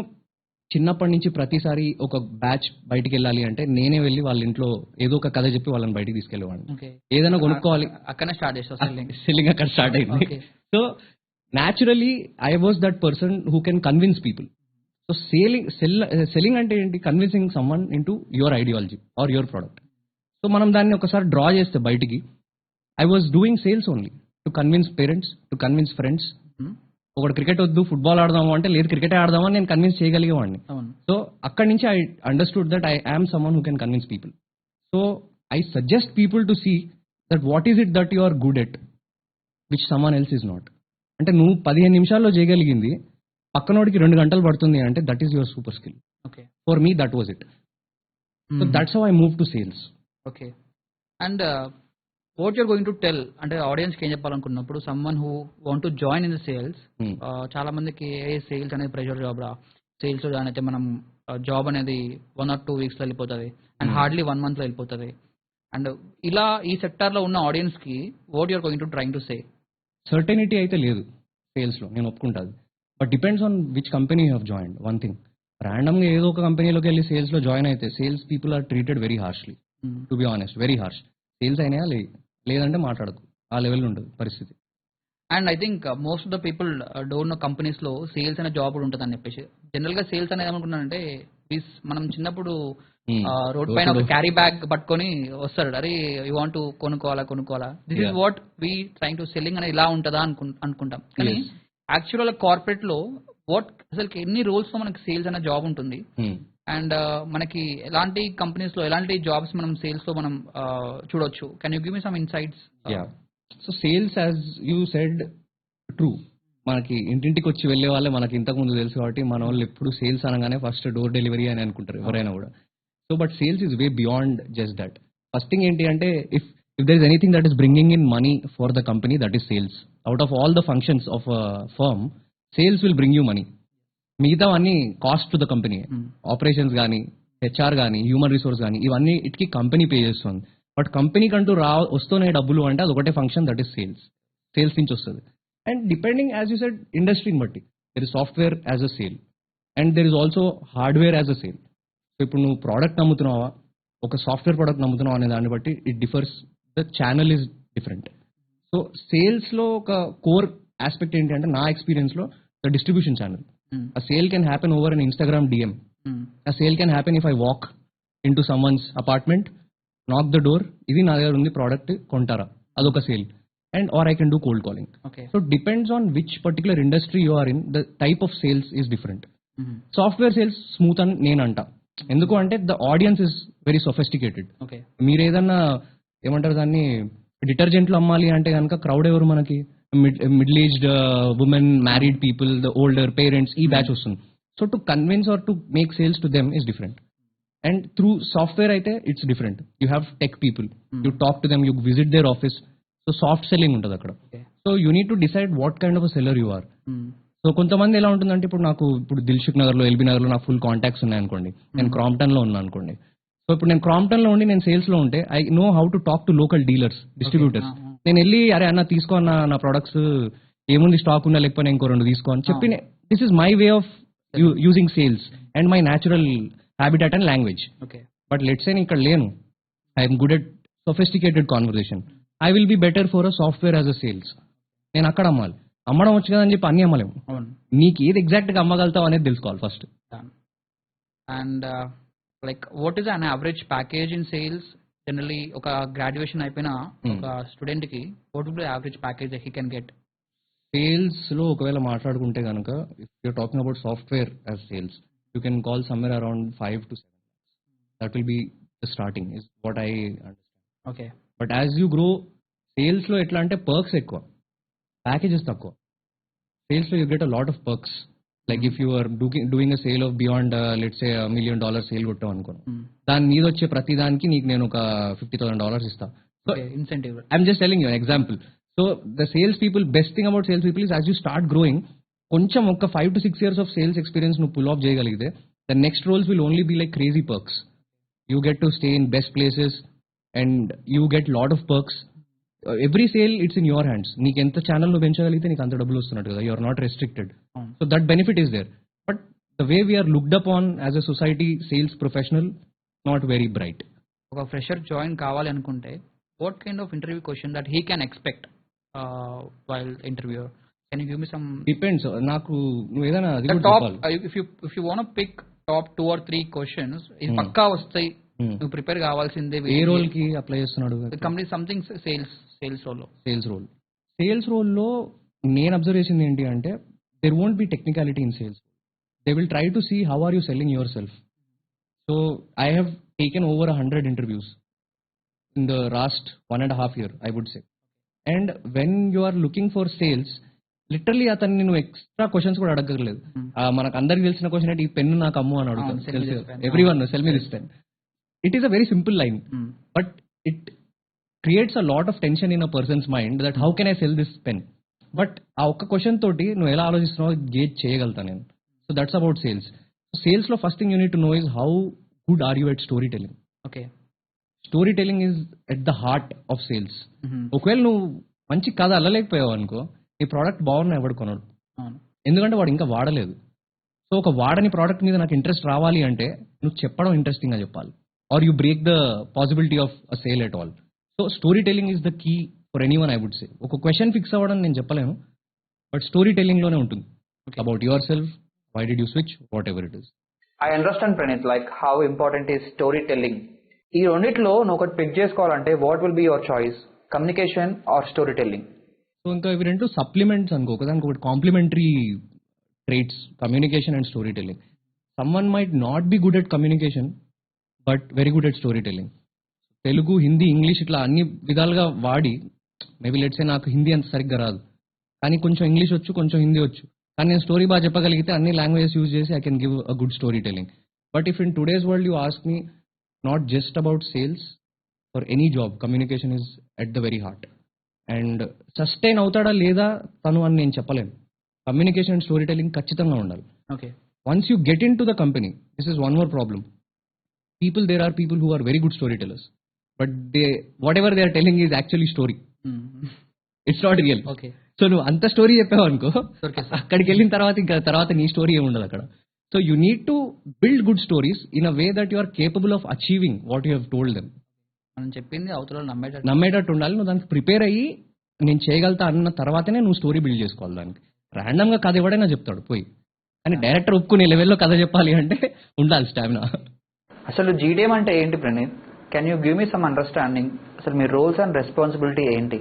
చిన్నప్పటి నుంచి ప్రతిసారి ఒక బ్యాచ్ బయటికి వెళ్ళాలి అంటే నేనే వెళ్ళి వాళ్ళ ఇంట్లో ఏదో ఒక కథ చెప్పి వాళ్ళని బయటికి తీసుకెళ్ళేవాడిని. ఏదైనా కొనుక్కోవాలి, అక్కడనే స్టార్ట్ చేస్తావు సెల్లింగ్ అక్కడ స్టార్ట్ అయింది. So naturally I was that person who can convince people. So selling అంటే ఏంటి? Convincing someone into your ideology or your product. So మనం దాన్ని ఒకసారి డ్రా చేస్తే బయటికి, I was doing sales only to convince parents, to convince friends. ఒకటి cricket వద్దు football ఆడదాము అంటే లేదు క్రికెట్ ఆడదామని నేను కన్విన్స్ చేయగలిగేవాడిని. సో అక్కడి నుంచి I understood that I am someone who can convince people. So I suggest people to see that what is it that you are good at which someone else is not. అంటే నువ్వు 15 నిమిషాల్లో చేయగలిగింది పక్కనోడికి 2 గంటలు పడుతుంది అంటే that is your super skill. For me that was it. So that's how I move to sales. Okay. And what you're going to tell అంటే ఆడియన్స్కి ఏం చెప్పాలనుకున్నప్పుడు, someone who want to join in the sales, చాలా మందికి sales అనేది pressure job రా, sales లో join అయితే మనం జాబ్ అనేది 1 or 2 weeks వెళ్ళిపోతుంది అండ్ హార్డ్లీ 1 month వెళ్ళిపోతుంది. అండ్ ఇలా ఈ సెక్టార్లో ఉన్న ఆడియన్స్కి what you're going to trying to say? Certainty అయితే లేదు సేల్స్లో, నేను ఒప్పుకుంటాను. But depends on which company you have joined. One thing, ర్యాండమ్గా ఏదో ఒక కంపెనీలోకి వెళ్ళి సేల్స్లో జాయిన్ అయితే sales people are treated very harshly, to be honest, very harsh. Sales అయినా లేదంటే మాట్లాడకు, ఆ లెవెల్ ఉంటుంది పరిస్థితి. And I think most of the people don't know కంపెనీస్లో సేల్స్ అనే జాబ్ కూడా ఉంటుంది అని చెప్పేసి. జనరల్గా సేల్స్ అనేది ఏమనుకున్నానంటే, మనం చిన్నప్పుడు రోడ్ పైన ఒక క్యారీ బ్యాగ్ పట్టుకొని వస్తాడు, అరే యూ వాంట్ కొనుక్కోవాలా, this is what we trying to selling అనేది ఇలా ఉంటుందా అనుకుంటాం. కానీ యాక్చువల్ కార్పొరేట్ లో అసలు ఎన్ని రోల్స్ లో మనకి సేల్స్ అనే జాబ్ ఉంటుంది. అండ్ మనకి ఎలాంటి కంపెనీస్ లో ఎలాంటి జాబ్స్ మనం సేల్స్ లో మనం చూడొచ్చు. Can you give me some insights? So sales as you said true, మనకి ఇంటింటికి వచ్చి వెళ్ళే వాళ్ళే మనకి ఇంతకు ముందు తెలుసు కాబట్టి మన వాళ్ళు ఎప్పుడు సేల్స్ అనగానే ఫస్ట్ డోర్ డెలివరీ అని అనుకుంటారు ఎవరైనా కూడా. So but sales is way beyond just that. First thing ఏంటి అంటే, if there is anything that is bringing in money for the company, that is sales. Out of all the functions of a firm, sales will bring you money. మిగతా అన్ని cost to the company. Operations కానీ, HR కానీ, human resource కానీ, ఇవన్నీ ఇట్కి company pay చేస్తుంది. But కంపెనీకి అంటూ వస్తున్నాయి డబ్బులు అంటే అది ఒకటే function, that is sales. Sales నుంచి వస్తుంది. And depending as you said ఇండస్ట్రీని బట్టి, there is software as a sale and there is also hardware as a sale. So ఇప్పుడు నువ్వు ప్రోడక్ట్ నమ్ముతున్నావా, ఒక సాఫ్ట్వేర్ ప్రోడక్ట్ నమ్ముతున్నావా అనే దాన్ని బట్టి it differs. The channel is different. So సేల్స్లో ఒక కోర్ ఆస్పెక్ట్ ఏంటి అంటే, నా ఎక్స్పీరియన్స్లో the distribution channel. A sale can happen over an Instagram DM. A sale can happen if I walk into someone's apartment, knock the door, ఇది నా దగ్గర ఉంది ప్రోడక్ట్ కొంటారా, అదొక sale. And or I can do cold calling. So depends on which particular industry you are in, the type of sales is different. Software sales smooth అని నేను అంటా. ఎందుకు అంటే the audience is very sophisticated. మీరు ఏదన్నా ఏమంటారు దాన్ని, డిటర్జెంట్లు అమ్మాలి అంటే కనుక క్రౌడ్ ఎవరు మనకి, middle aged women, married people, the older parents, ఈ బ్యాచ్ వస్తుంది. So to convince or to make sales to them is different. And through software అయితే it's different. You have tech people, you talk to them, you visit their office. So soft selling ఉంటుంది అక్కడ. So you need to decide what kind of a seller you are. So కొంతమంది ఎలా ఉంటుందంటే, ఇప్పుడు దిల్సుఖ్ నగర్లో, LB నగర్లో నాకు full contacts ఉన్నాయి అనుకోండి, నేను క్రాంప్టన్లో ఉన్నా అనుకోండి. సో ఇప్పుడు నేను క్రాంప్టన్లో ఉండి నేను సేల్స్లో ఉంటే I know how to talk to local dealers, distributors. నేను వెళ్ళి అరే అన్న తీసుకో అన్న, నా ప్రొడక్ట్స్ ఏముంది స్టాక్ ఉన్నా లేకపోతే ఇంకో 2 తీసుకో అని చెప్పి, this is my way of using sales and my natural habitat and language. But let's say నేను ఇక్కడ లేను, I'm good at sophisticated conversation, I will be better for a software as a sales. నేను అక్కడ అమ్మాలి, అమ్మడం వచ్చు కదా అని చెప్పి అన్ని అమ్మలేము. నీకు ఏది ఎగ్జాక్ట్గా అమ్మగలుగుతావు అనేది తెలుసుకోవాలి first. And like what is an average package in sales? Generally ఒక గ్రాడ్యుయేషన్ అయిపోయిన ఒక స్టూడెంట్ కి what would be average package he can get? సేల్స్లో ఒకవేళ మాట్లాడుకుంటే కనుక if you're talking about software as sales you can call somewhere around 5 to 7. That will be the starting is what I understand. Okay. But as you grow సేల్స్లో ఎట్లా అంటే perks ఎక్కువ, packages తక్కువ. సేల్స్లో you get a lot of perks. Like if you are doing a sale of beyond let's a $1 million sale కొట్టాం అనుకోను, దాని మీద వచ్చే ప్రతి దానికి నీకు నేను ఒక $50,000 ఇస్తా. So incentive. I'm just telling you example. So the sales people, best thing about sales people is as you start growing, కొంచెం ఒక 5 to 6 years of sales experience నువ్వు పుల్ ఆఫ్ చేయగలిగితే the next roles will only be like crazy perks. You get to stay in best places and you get lot of perks. Every sale it's in your hands. నీకు ఎంత channel నువ్వు పెంచగలిగితే నీకు అంత డబ్బులు వస్తున్నట్టు కదా. You're not restricted. So that benefit is there. But the way we're looked up on as a society, sales professional not very bright. ఒక fresher join కావాలి అనుకుంటే what kind of interview question that he can expect while interview? Can you give me some? Depends. నాకు నువ్వు ఏదైనా అది కూడా top చెప్పాలి. If you want pick top 2 or 3 questions ఇది పక్కా వస్తాయి, నువ్వు ప్రిపేర్ కావాల్సిందే. ఏ రోల్ కి అప్లై చేస్తున్నాడు? Company something sales role. Sales రోల్లో నేను అబ్జర్వ్ చేసింది ఏంటి అంటే there won't be technicality in sales. They will try to see how are you selling yourself. So I have taken over 100 interviews in the last 1.5 years, I would say. And when you are looking for sales, literally అతన్ని నువ్వు extra questions కూడా అడగలేదు. మనకు అందరికి తెలిసిన question అంటే ఈ pen నాకు అమ్ము అని అడుగుతాను. Every one sell me this pen. It is a very simple line, but it creates a lot of tension in a persons mind that how can I cell this pen. But ఆ ఒక్క question తోటి నువ్వు ఎలా ఆలోచిస్తున్నావు gauge చేయగలుగుతాను నేను. So that's about sales. Sales లో first thing you need to know is how good are you at story telling. Okay. Story telling is at the heart of sales. ఒకవేళ నువ్వు మంచి కథ అల్లలేకపోయావు అనుకో, నీ ప్రోడక్ట్ బాగున్నా ఎవడు కొనడు, ఎందుకంటే వాడు ఇంకా వాడలేదు. సో ఒక వాడని ప్రోడక్ట్ మీద నాకు ఇంట్రెస్ట్ రావాలి అంటే నువ్వు చెప్పడం ఇంట్రెస్టింగ్ గా చెప్పాలి, are you break the possibility of a sale at all. So story telling is the key for anyone, I would say. ఒక క్వశ్చన్ ఫిక్స్ అవ్వడం నేను చెప్పలేను, బట్ స్టోరీ టెలింగ్ లోనే ఉంటుంది. About yourself, why did you switch, whatever it is. I understand Praneeth, like how important is story telling. ఈ రెండిట్లో నువ్వు ఒకటి పిక్ చేసుకోవాలంటే what will be your choice, communication or story telling? So ఇంకా ఇవి రెండు సప్లిమెంట్స్ అనుకో, ఒకదానికి ఒకటి complementary traits, communication and story telling. Someone might not be good at communication but very good at story telling. Telugu, Hindi, English ఇట్లా అన్ని విధాలుగా వాడి, మేబీ లెట్సే నాకు హిందీ అంత సరిగ్గా రాదు కానీ కొంచెం ఇంగ్లీష్ వచ్చు, కొంచెం హిందీ వచ్చు, కానీ నేను స్టోరీ బాగా చెప్పగలిగితే అన్ని లాంగ్వేజెస్ యూజ్ చేసి I can give a good story telling. But if in today's world you ask me, not just about sales, for any job communication is at the very heart. And sustain అవుతాడా లేదా తను అని నేను చెప్పలేను. Communication and story telling ఖచ్చితంగా ఉండాలి. Okay. Once you get into the company, this is one more problem. there are people who are very good storytellers, but whatever they are telling is actually story. It's not real. Okay. So నువ్వు అంత story చెప్పావు అనుకో, అక్కడికి వెళ్ళిన తర్వాత ఇంకా తర్వాత నీ స్టోరీ ఏమి ఉండదు అక్కడ. So you need to build good stories in a way that you are capable of achieving what you have told them. మనం చెప్పింది అవతల నమ్మేటట్టు ఉండాలి. నువ్వు దానికి ప్రిపేర్ అయ్యి నేను చేయగలుగుతా అన్న తర్వాతనే నువ్వు స్టోరీ బిల్డ్ చేసుకోవాలి. దానికి ర్యాండమ్ గా కథ ఎవడైనా చెప్తాడు పోయి, కానీ డైరెక్టర్ ఒప్పుకునే లెవెల్లో కథ చెప్పాలి అంటే ఉండాలి స్టామినా. అసలు జీడిఎం అంటే ఏంటి Praneeth? Can you give me some understanding? అసలు మీ రోల్స్ అండ్ రెస్పాన్సిబిలిటీ ఏంటి?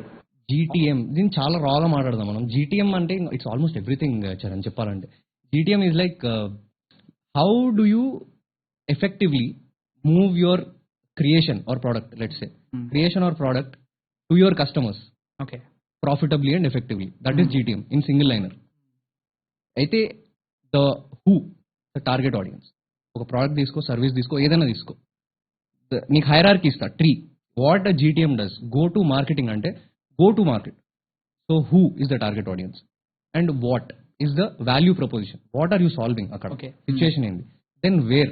జీటీఎం, దీన్ని చాలా రాగా మాట్లాడదాం మనం. జీటీఎం అంటే ఇట్స్ ఆల్మోస్ట్ ఎవ్రీథింగ్ చరణ్ చెప్పాలంటే. GTM is like how do you effectively move your creation or product, let's say creation or product to your customers okay profitably and effectively. That is GTM in single liner. అయితే the who, the target audience. ఒక product తీసుకో, service తీసుకో, ఏదైనా తీసుకో, నీకు hierarchy ఇస్తా tree. What a GTM does, go to marketing అంటే go to market. So who is the target audience and what is the value proposition, what are you solving akkada, okay, situation endi, then where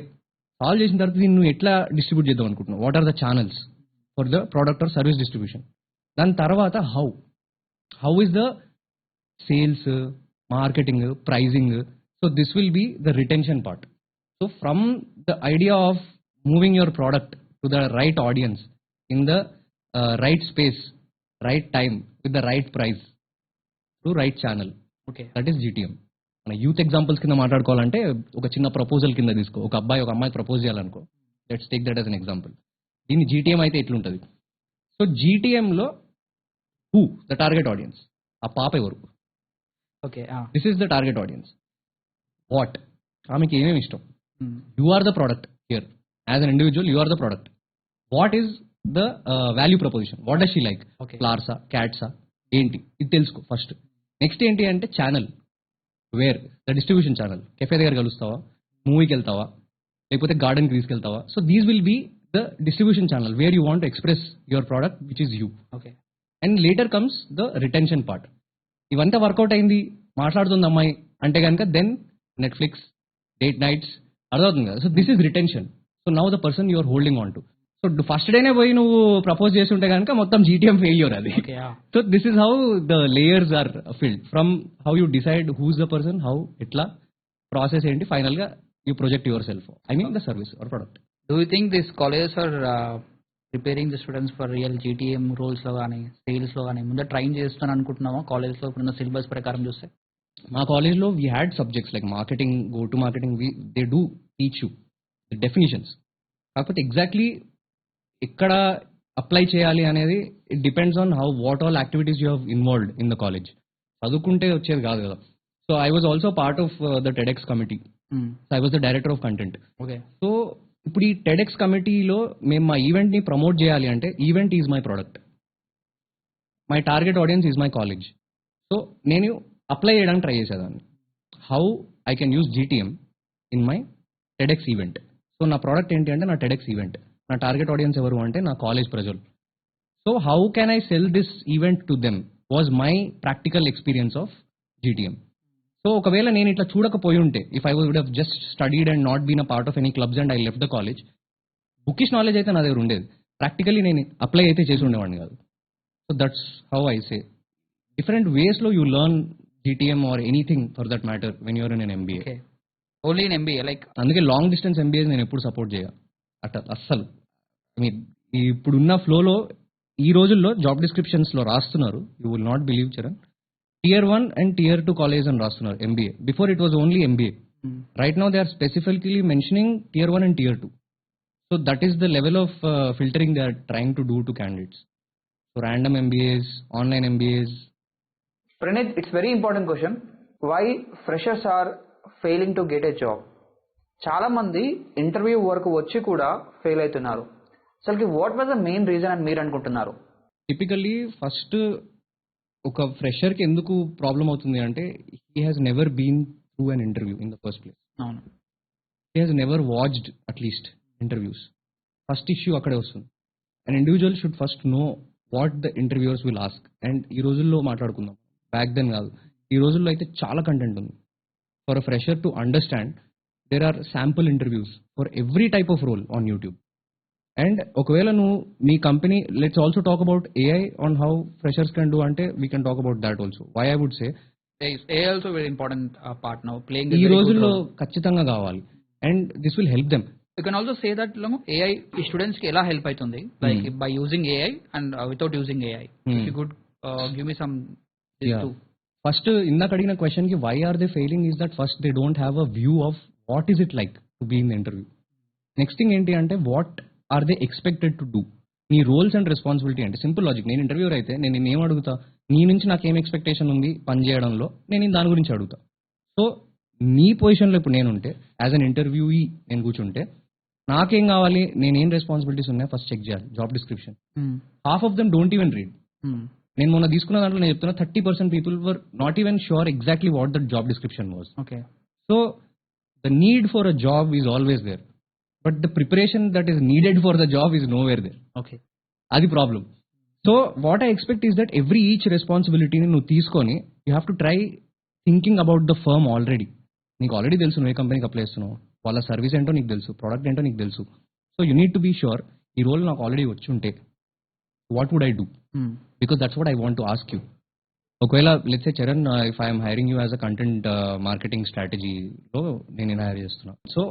solve chesin tarvata దీన్ని నువ్వు ఎట్లా distribute చేద్దాం అనుకుంటున్నావు, what are the channels for the product or service distribution, దాని తర్వాత how is the sales, marketing, pricing. So this will be the retention part. So from the idea of moving your product to the right audience in the right space, right time, with the right price, through right channel. Okay, that is GTM. మన youth examples కింద మాట్లాడుకోవాలంటే ఒక చిన్న proposal కింద తీసుకో. ఒక అబ్బాయి ఒక అమ్మాయి ప్రపోజ్ చేయాలనుకో, let's take that as an example. దీన్ని జీటీఎం అయితే ఎట్లుంటుంది? సో జీటీఎంలో హూ, ద టార్గెట్ ఆడియన్స్, ఆ పాప ఎవరు, okay. This is the target audience. What ఆమెకి ఏమేమి ఇష్టం, you are the product here. As an individual you are the product. What is the value proposition, what does she like, Okay. ఫ్లవర్సా క్యాట్సా ఏంటి ఇది తెలుసుకో ఫస్ట్. నెక్స్ట్ ఏంటి అంటే channel, where the distribution channel. Cafe దగ్గర కలుస్తావా, మూవీకి వెళ్తావా, లేకపోతే గార్డెన్కి తీసుకెళ్తావా. So these will be the distribution channel where you want to express your product which is you. Okay. And later comes the retention part. ఇవంతా వర్కౌట్ అయింది, మాట్లాడుతుంది అమ్మాయి అంటే కనుక దెన్ నెట్ఫ్లిక్స్, డేట్ నైట్స్, అర్థమవుతుంది కదా. So this is retention. So now the person you're holding on to. So first డేనే పోయి నువ్వు ప్రపోజ్ చేసి ఉంటే కనుక మొత్తం జీటీఎం ఫెయిల్యూర్ అది. Okay, yeah. So this is how the layers are filled from how you decide who's the person, how ఎట్లా process ఏంటి, ఫైనల్ గా you project yourself, I mean the service or product. Do you think this colleges are preparing the students for real GTM రోల్స్లో కానీ సేల్స్లో కానీ ముందే train చేస్తాను అనుకుంటున్నామా కాలేజ్లో ఇప్పుడున్న సిలబస్ ప్రకారం చూస్తే? మా కాలేజ్లో we had subjects like marketing, go to marketing, they do teach you the definitions. కాకపోతే ఎగ్జాక్ట్లీ ఎక్కడ అప్లై చేయాలి అనేది it depends on how what all activities you have involved in the college. చదువుకుంటే వచ్చేది కాదు కదా. So I was also part of the TEDx committee. So I was the director of content. Okay. So ఇప్పుడు ఈ TEDx కమిటీలో మేము మా ఈవెంట్ని promote చేయాలి అంటే event is my product, my target audience is my college. So నేను apply చేయడానికి try చేసేదాన్ని, how I can use GTM in my TEDx event. So నా ప్రోడక్ట్ ఏంటి అంటే నా టెడెక్స్ ఈవెంట్, నా టార్గెట్ ఆడియన్స్ ఎవరు అంటే నా కాలేజ్ ప్రజలు. So how can I cell this event to them was my practical experience of GTM. So ఒకవేళ నేను ఇట్లా చూడకపోయి ఉంటే, if I would have just studied and not been a part of any clubs and I left the college, bookish knowledge అయితే నా దగ్గర ఉండేది, practically నేను apply అయితే చేసి ఉండేవాడిని కాదు. So that's how I say different వేస్లో you learn GTM or anything for that matter when you're in an MBA. Okay. Only in MBA like? అందుకే లాంగ్ డిస్టెన్స్ ఎంబీఏ నేను ఎప్పుడు సపోర్ట్ చేయ అట్లా అస్సలు. ఐ మీన్ ఇప్పుడున్న ఫ్లోలో ఈ రోజుల్లో జాబ్ డిస్క్రిప్షన్స్లో రాస్తున్నారు, you will not believe Charan, Tier 1 and Tier 2 college అని రాస్తున్నారు MBA. Before it was only MBA. Right now they are specifically mentioning Tier 1 and Tier 2. So that is the level of filtering they are trying to do to candidates. So random MBAs, online MBAs. Pranit, it's very important question. Why freshers are failing to get a job? చాలా మంది interview వరకు వచ్చి కూడా fail అవుతున్నారు. అసలు what was the main reason అని మీరు అనుకుంటున్నారు? టిపికల్లీ ఫస్ట్ ఒక ఫ్రెషర్కి ఎందుకు ప్రాబ్లం అవుతుంది అంటే he has never been through an interview in the first place. అవును. He has never watched at least interviews. First issue అక్కడే వస్తుంది. And individual should first know what the interviewers will ask. And ఈ రోజుల్లో మాట్లాడుకుందాం, back then కాదు, ఈ రోజుల్లో అయితే చాలా కంటెంట్ ఉంది. For a fresher to understand there are sample interviews for every type of role on YouTube. And ఒకవేళ నువ్వు మీ company, let's also talk about AI on how freshers can do అంటే we can talk about that also. Why I would say AI also very important part now, playing a ఈ very good రోజుల్లో role. ఖచ్చితంగా కావాలి. And this will help them. You can also say that AI ఈ students కి ఎలా help అవుతుంది, like by using AI and without using AI. If you could give me some these two. First ఇందాక అడిగిన question కి why are they failing is that first they don't have a view of what is it like to be in the interview. Next thing ఏంటి అంటే what are they expected to do. నీ roles and responsibility అంటే simple logic. నేను interviewer అయితే నేను ఏం అడుగుతా, నీ నుంచి నాకు ఏం ఎక్స్పెక్టేషన్ ఉంది పని చేయడంలో, నేను దాని గురించి అడుగుతా. సో నీ పొజిషన్లో ఇప్పుడు నేనుంటే యాజ్ అన్ ఇంటర్వ్యూఈ నేను కూర్చుంటే నాకేం కావాలి, నేనేం రెస్పాన్సిబిలిటీస్ ఉన్నాయి ఫస్ట్ చెక్ చేయాలి. Job description half of them don't even read. నేను మొన్న తీసుకున్న దాంట్లో నేను చెప్తున్నా 30% people were not even sure exactly what that job description was. Okay. So the need for a job is always there, but the preparation that is needed for the job is nowhere there. Okay. అది problem. So what I expect is that every each రెస్పాన్సిబిలిటీని నువ్వు తీసుకొని you have to try thinking about the firm already. నీకు already తెలుసు నువ్వు ఏ కంపెనీకి apply చేస్తున్నావు, వాళ్ళ సర్వీస్ ఏంటో నీకు తెలుసు, ప్రోడక్ట్ ఏంటో నీకు తెలుసు. So you need to be sure ఈ రోల్ నాకు ఆల్రెడీ వచ్చి ఉంటే what would I do, because that's what I want to ask you. ఒకవేళ let's say Charan, if I'm hiring you as a content marketing స్ట్రాటజీలో నేను హైర్ చేస్తున్నా. So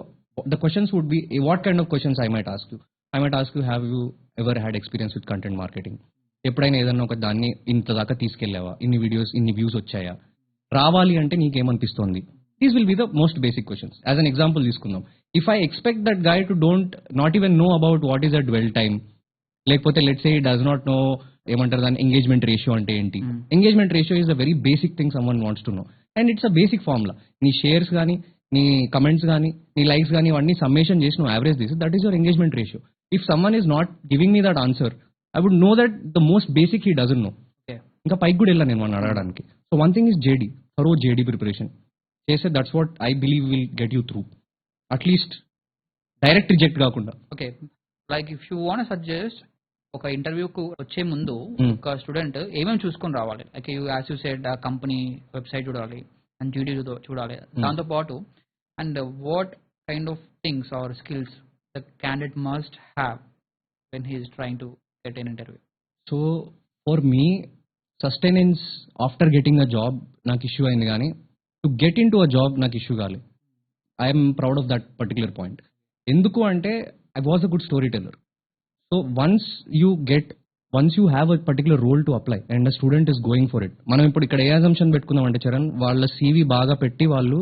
the questions would be what kind of questions I might ask you. I might ask you, have you ever had experience with content marketing? ఎప్పుడైనా ఏదన్నా ఒక దాన్ని ఇంత దాకా తీసుకెళ్ళావా, ఇన్ని వీడియోస్ ఇన్ని వ్యూస్ వచ్చాయా, రావాలి అంటే నీకేమనిపిస్తోంది? These will be the most basic questions. As an example తీసుకుందాం. If I expect that guy to not even know about what is a dwell time, లేకపోతే let's say he does not know ఏమంటారు దాన్ని engagement ratio అంటే ఏంటి. Engagement ratio is a very basic thing someone wants to know. And it's a basic formula. నీ shares కానీ, నీ comments కానీ, నీ లైక్స్ కానీ ఇవన్నీ సమ్మేషన్ చేసి నువ్వు యావరేజ్ తీసి that is your engagement ratio. If someone is not giving me that answer, I would know that the most basic he doesn't know. ఇంకా పైకి కూడా వెళ్ళాను నేను మనం అడగడానికి. So one thing is JD, thorough JD preparation చేస్తే that's what I believe will get you through, at least direct reject కాకుండా. Okay, like if you want suggest ఒక ఇంటర్వ్యూకు వచ్చే ముందు ఒక స్టూడెంట్ ఏమేమి చూసుకొని రావాలి? Like you as you said ఆ కంపెనీ వెబ్సైట్ చూడాలి అండ్ జీడీ చూడాలి, దాంతో పాటు and what kind of things or skills the candidate must have when he is trying to get an interview? So for me sustenance after getting a job నాకు issue అయింది, కానీ to get into a job నాకు issue కాలేదు. I'm proud of that particular point. ఎందుకు అంటే I was a good story teller. So once you have a particular role to apply and the student is going for it. మనం ఇప్పుడు ఇక్కడ ఏ assumption పెట్టుకుందాం అంటే చరణ్, వాళ్ళ సీవీ బాగా పెట్టి వాళ్ళు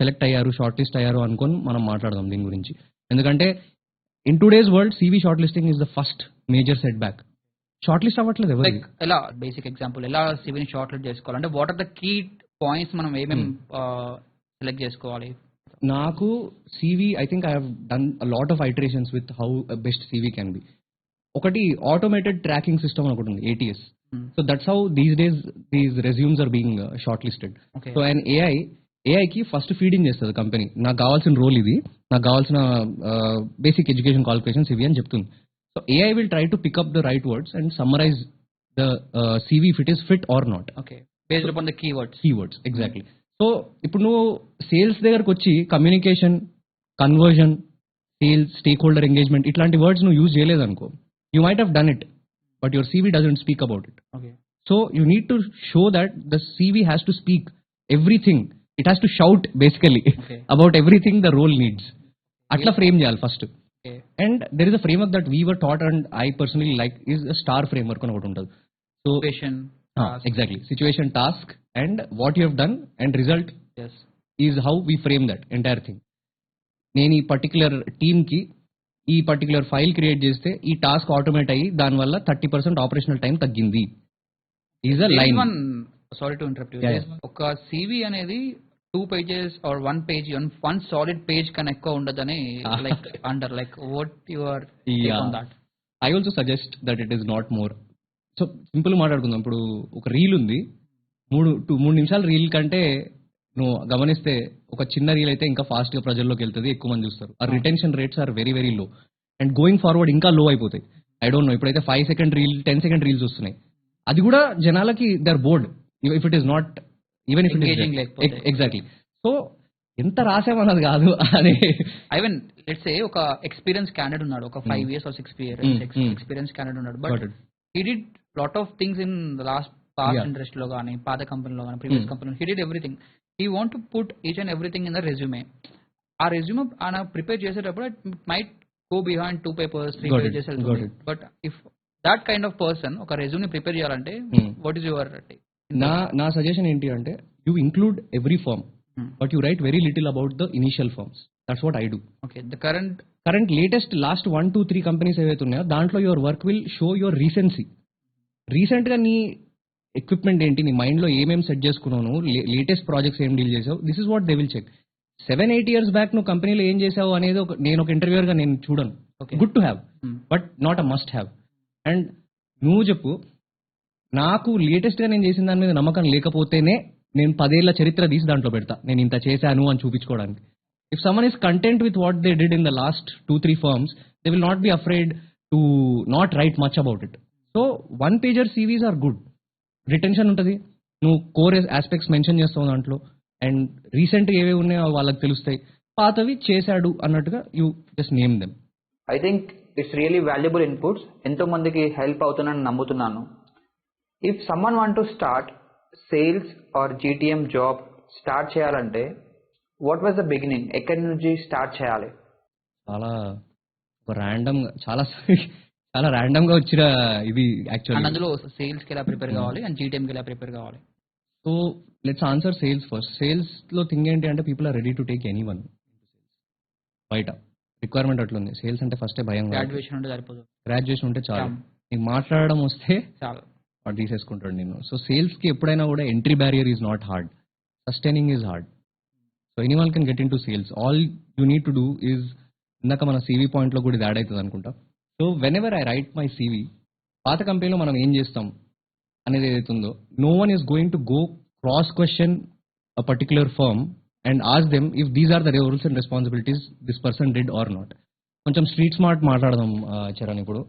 సెలెక్ట్ అయ్యారు, షార్ట్ లిస్ట్ అయ్యారు అనుకొని మనం మాట్లాడదాం దీని గురించి. ఎందుకంటే in today's world CV shortlisting is the first major setback. Shortlist అవ్వట్లేదు ఎవరు. ఎలా బేసిక్ ఎగ్జాంపుల్ ఎలా సివిని షార్ట్ లిస్ట్ చేసుకోవాలి అంటే what are the key points మనం ఏమేమి సెలెక్ట్ చేసుకోవాలి? నాకు CV, I think I have done a lot of iterations with how a best CV can be. ఒకటి ఆటోమేటెడ్ ట్రాకింగ్ సిస్టమ్ ఒకటి ఉంది, ATS. So that's how these days these resumes are being short listed. So and ఏఐకి first feeding చేస్తుంది company, నాకు కావాల్సిన role ఇది, నాకు కావాల్సిన బేసిక్ ఎడ్యుకేషన్ క్వాలిఫికేషన్స్ ఇవి అని చెప్తుంది. So AI will try to pick up the right words and summarise the CV if it is fit or not. Okay, based upon the keywords exactly. So ఇప్పుడు నువ్వు sales దగ్గరకు వచ్చి communication, conversion, sales, stakeholder engagement ఇట్లాంటి words నువ్వు use చేయలేదు అనుకో, you might have done it but your CV doesn't speak about it. So you need to show that the CV has to speak everything, it has to shout basically about everything the role needs. అట్లా frame చేయాలి first. And there is a framework that we were taught and I personally like is STAR framework అని ఒకటి ఉంటుంది. So exactly, situation, task and what you have done and result is how we frame that entire thing. నేను ఈ particular టీమ్కి ఈ particular file create చేస్తే ఈ task automate అయ్యి దానివల్ల 30% ఆపరేషనల్ టైం తగ్గింది. Is a line. Sorry to interrupt you. ఒక CV అనేది 2 pages or 1 page, one solid page కన్నా ఎక్కువ ఉండదని like under like what your take on that? I also suggest that it is not more. So simple మాట్లాడుకుందాం. ఇప్పుడు ఒక reel ఉంది, 3 నిమిషాల రీల్ కంటే నువ్వు గమనిస్తే ఒక చిన్న రీల్ అయితే ఇంకా ఫాస్ట్గా ప్రజల్లోకి వెళ్తుంది, ఎక్కువ మంది చూస్తారు. ఆ retention rates are very very low and going forward ఇంకా లో అయిపోతాయి. ఐ డోంట్ నో, ఇప్పుడైతే 5 second రీల్, 10 second రీల్స్ వస్తున్నాయి. అది కూడా జనాలకి they are bored if it is not even if it is exactly. So ఎంత రాసామన్నది కాదు అని. ఈవెన్ లెట్స్ సే ఒక ఎక్స్పీరియన్స్ క్యాండిడేట్ ఉన్నాడు, ఒక 5 years or 6 years experience candidate ఉన్నాడు, but he did lot of things in the past industry లో గానీ, పాత కంపెనీలో గానీ, ప్రీవియస్ కంపెనీలో he did everything. He want to put each and everything in the resume. ఆ రెజ్యూమే ఆయన ప్రిపేర్ చేసేటప్పుడు it might go behind 2 papers, 3 pages వెళ్తుంది. But if that kind of person ఒక రెజ్యూమ్ ని ప్రిపేర్ చేయాలంటే వాట్ ఈస్ యువర్? నా suggestion ఏంటి అంటే you include every firm but you write very little about the initial firms. That's what I do. Okay, the current latest last 1, 2, 3 companies ఏవైతే ఉన్నాయో దాంట్లో your work will show your recency. రీసెంట్గా నీ equipment ఏంటి, నీ మైండ్లో ఏమేమి సెట్ చేసుకున్నావు, లేటెస్ట్ ప్రాజెక్ట్స్ ఏం డీల్ చేసావు, this is what they will check. 7-8 years back నువ్వు కంపెనీలో ఏం చేసావు అనేది నేను ఒక ఇంటర్వ్యూయర్గా నేను చూడను. Good to have but not a must have. And నువ్వు చెప్పు, నాకు లేటెస్ట్గా నేను చేసిన దాని మీద నమ్మకం లేకపోతేనే నేను 10 ఏళ్ల చరిత్ర తీసి దాంట్లో పెడతా, నేను ఇంత చేశాను అని చూపించుకోవడానికి. If someone is content with what they did in the last 2-3 firms, they will not be afraid to not write much about it. So 1-pager CVs are good. Retention ఉంటుంది, నువ్వు కోర్ ఆస్పెక్ట్స్ మెన్షన్ చేస్తావు దాంట్లో, and రీసెంట్గా ఏవే ఉన్నాయో వాళ్ళకి తెలుస్తాయి, పాతవి చేశాడు అన్నట్టుగా you just name them. I think it's really valuable inputs, ఎంతో మందికి హెల్ప్ అవుతుందని నమ్ముతున్నాను. If someone want to start sales or GTM job start చేయాలంటే వాట్ వాజ్ ద బిగినింగ్? ఎక్కడి నుంచి స్టార్ట్ చేయాలి? చాలా ర్యాండమ్ గా వచ్చిన ఇది యాక్చువల్లీ. అందులో సేల్స్ కి ఎలా ప్రిపేర్ కావాలి అండ్ GTM కి ఎలా ప్రిపేర్ కావాలి? So let's answer sales first. Sales లో థింగ్ ఏంటి అంటే people are ready to take anyone. బయట రిక్వైర్మెంట్ అట్లుంది. సేల్స్ అంటే ఫస్ట్ భయం, గ్రాడ్యుయేషన్ ఉంటే సరిపోదు, గ్రాడ్యుయేషన్ ఉంటే చాలు, నీకు మాట్లాడడం వస్తే చాలు, వాడు తీసేసుకుంటాడు నేను. సో సేల్స్ కి ఎప్పుడైనా కూడా entry barrier is not hard. sustaining is hard. So anyone can get into sales. All you need to do is ఇందాక మన CV పాయింట్లో కూడా ఇది యాడ్ అవుతుంది అనుకుంటా. So whenever I write my CV, పాత కంపెనీలో మనం ఏం చేస్తాం అనేది ఏదైతుందో, no one is going to go cross question a particular firm and ask them if these are the rules and responsibilities this person did or not. కొంచెం street smart మాట్లాడదాం చరణ్. ఇప్పుడు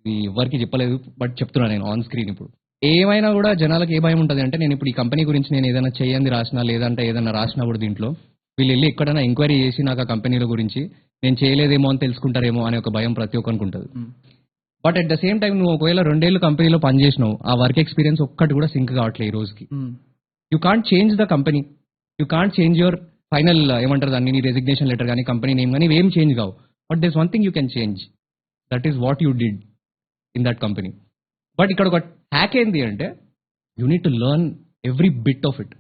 ఇది ఎవరికి చెప్పలేదు బట్ చెప్తున్నా నేను ఆన్ స్క్రీన్. ఇప్పుడు ఏమైనా కూడా జనాలకు ఏ భయం ఉంటుంది అంటే, నేను ఇప్పుడు ఈ కంపెనీ గురించి నేను ఏదైనా చేయండి రాసినా లేదంటే ఏదైనా రాసినా కూడా దీంట్లో వీళ్ళు వెళ్ళి ఎక్కడైనా ఎంక్వైరీ చేసి నాకు ఆ కంపెనీల గురించి నేను చేయలేదేమో అని తెలుసుకుంటారేమో అనే ఒక భయం ప్రతి ఒక్కరికి ఉంటుంది. But at the same time నువ్వు ఒకవేళ 2 ఏళ్ళు కంపెనీలో పనిచేసినావు, ఆ వర్క్ ఎక్స్పీరియన్స్ ఒక్కటి కూడా సింక్ కావట్లేదు ఈ రోజుకి. You can't change the company, you can't change your final ఏమంటారు దాన్ని, నీ రెసిగ్నేషన్ లెటర్ కానీ కంపెనీ నేమ్ కానీ ఇవేం చేంజ్ కావు. But this one thing you can change, that is what you did in that company. But ఇక్కడ ఒక hack ఏంటి అంటే, you need to learn every bit of it.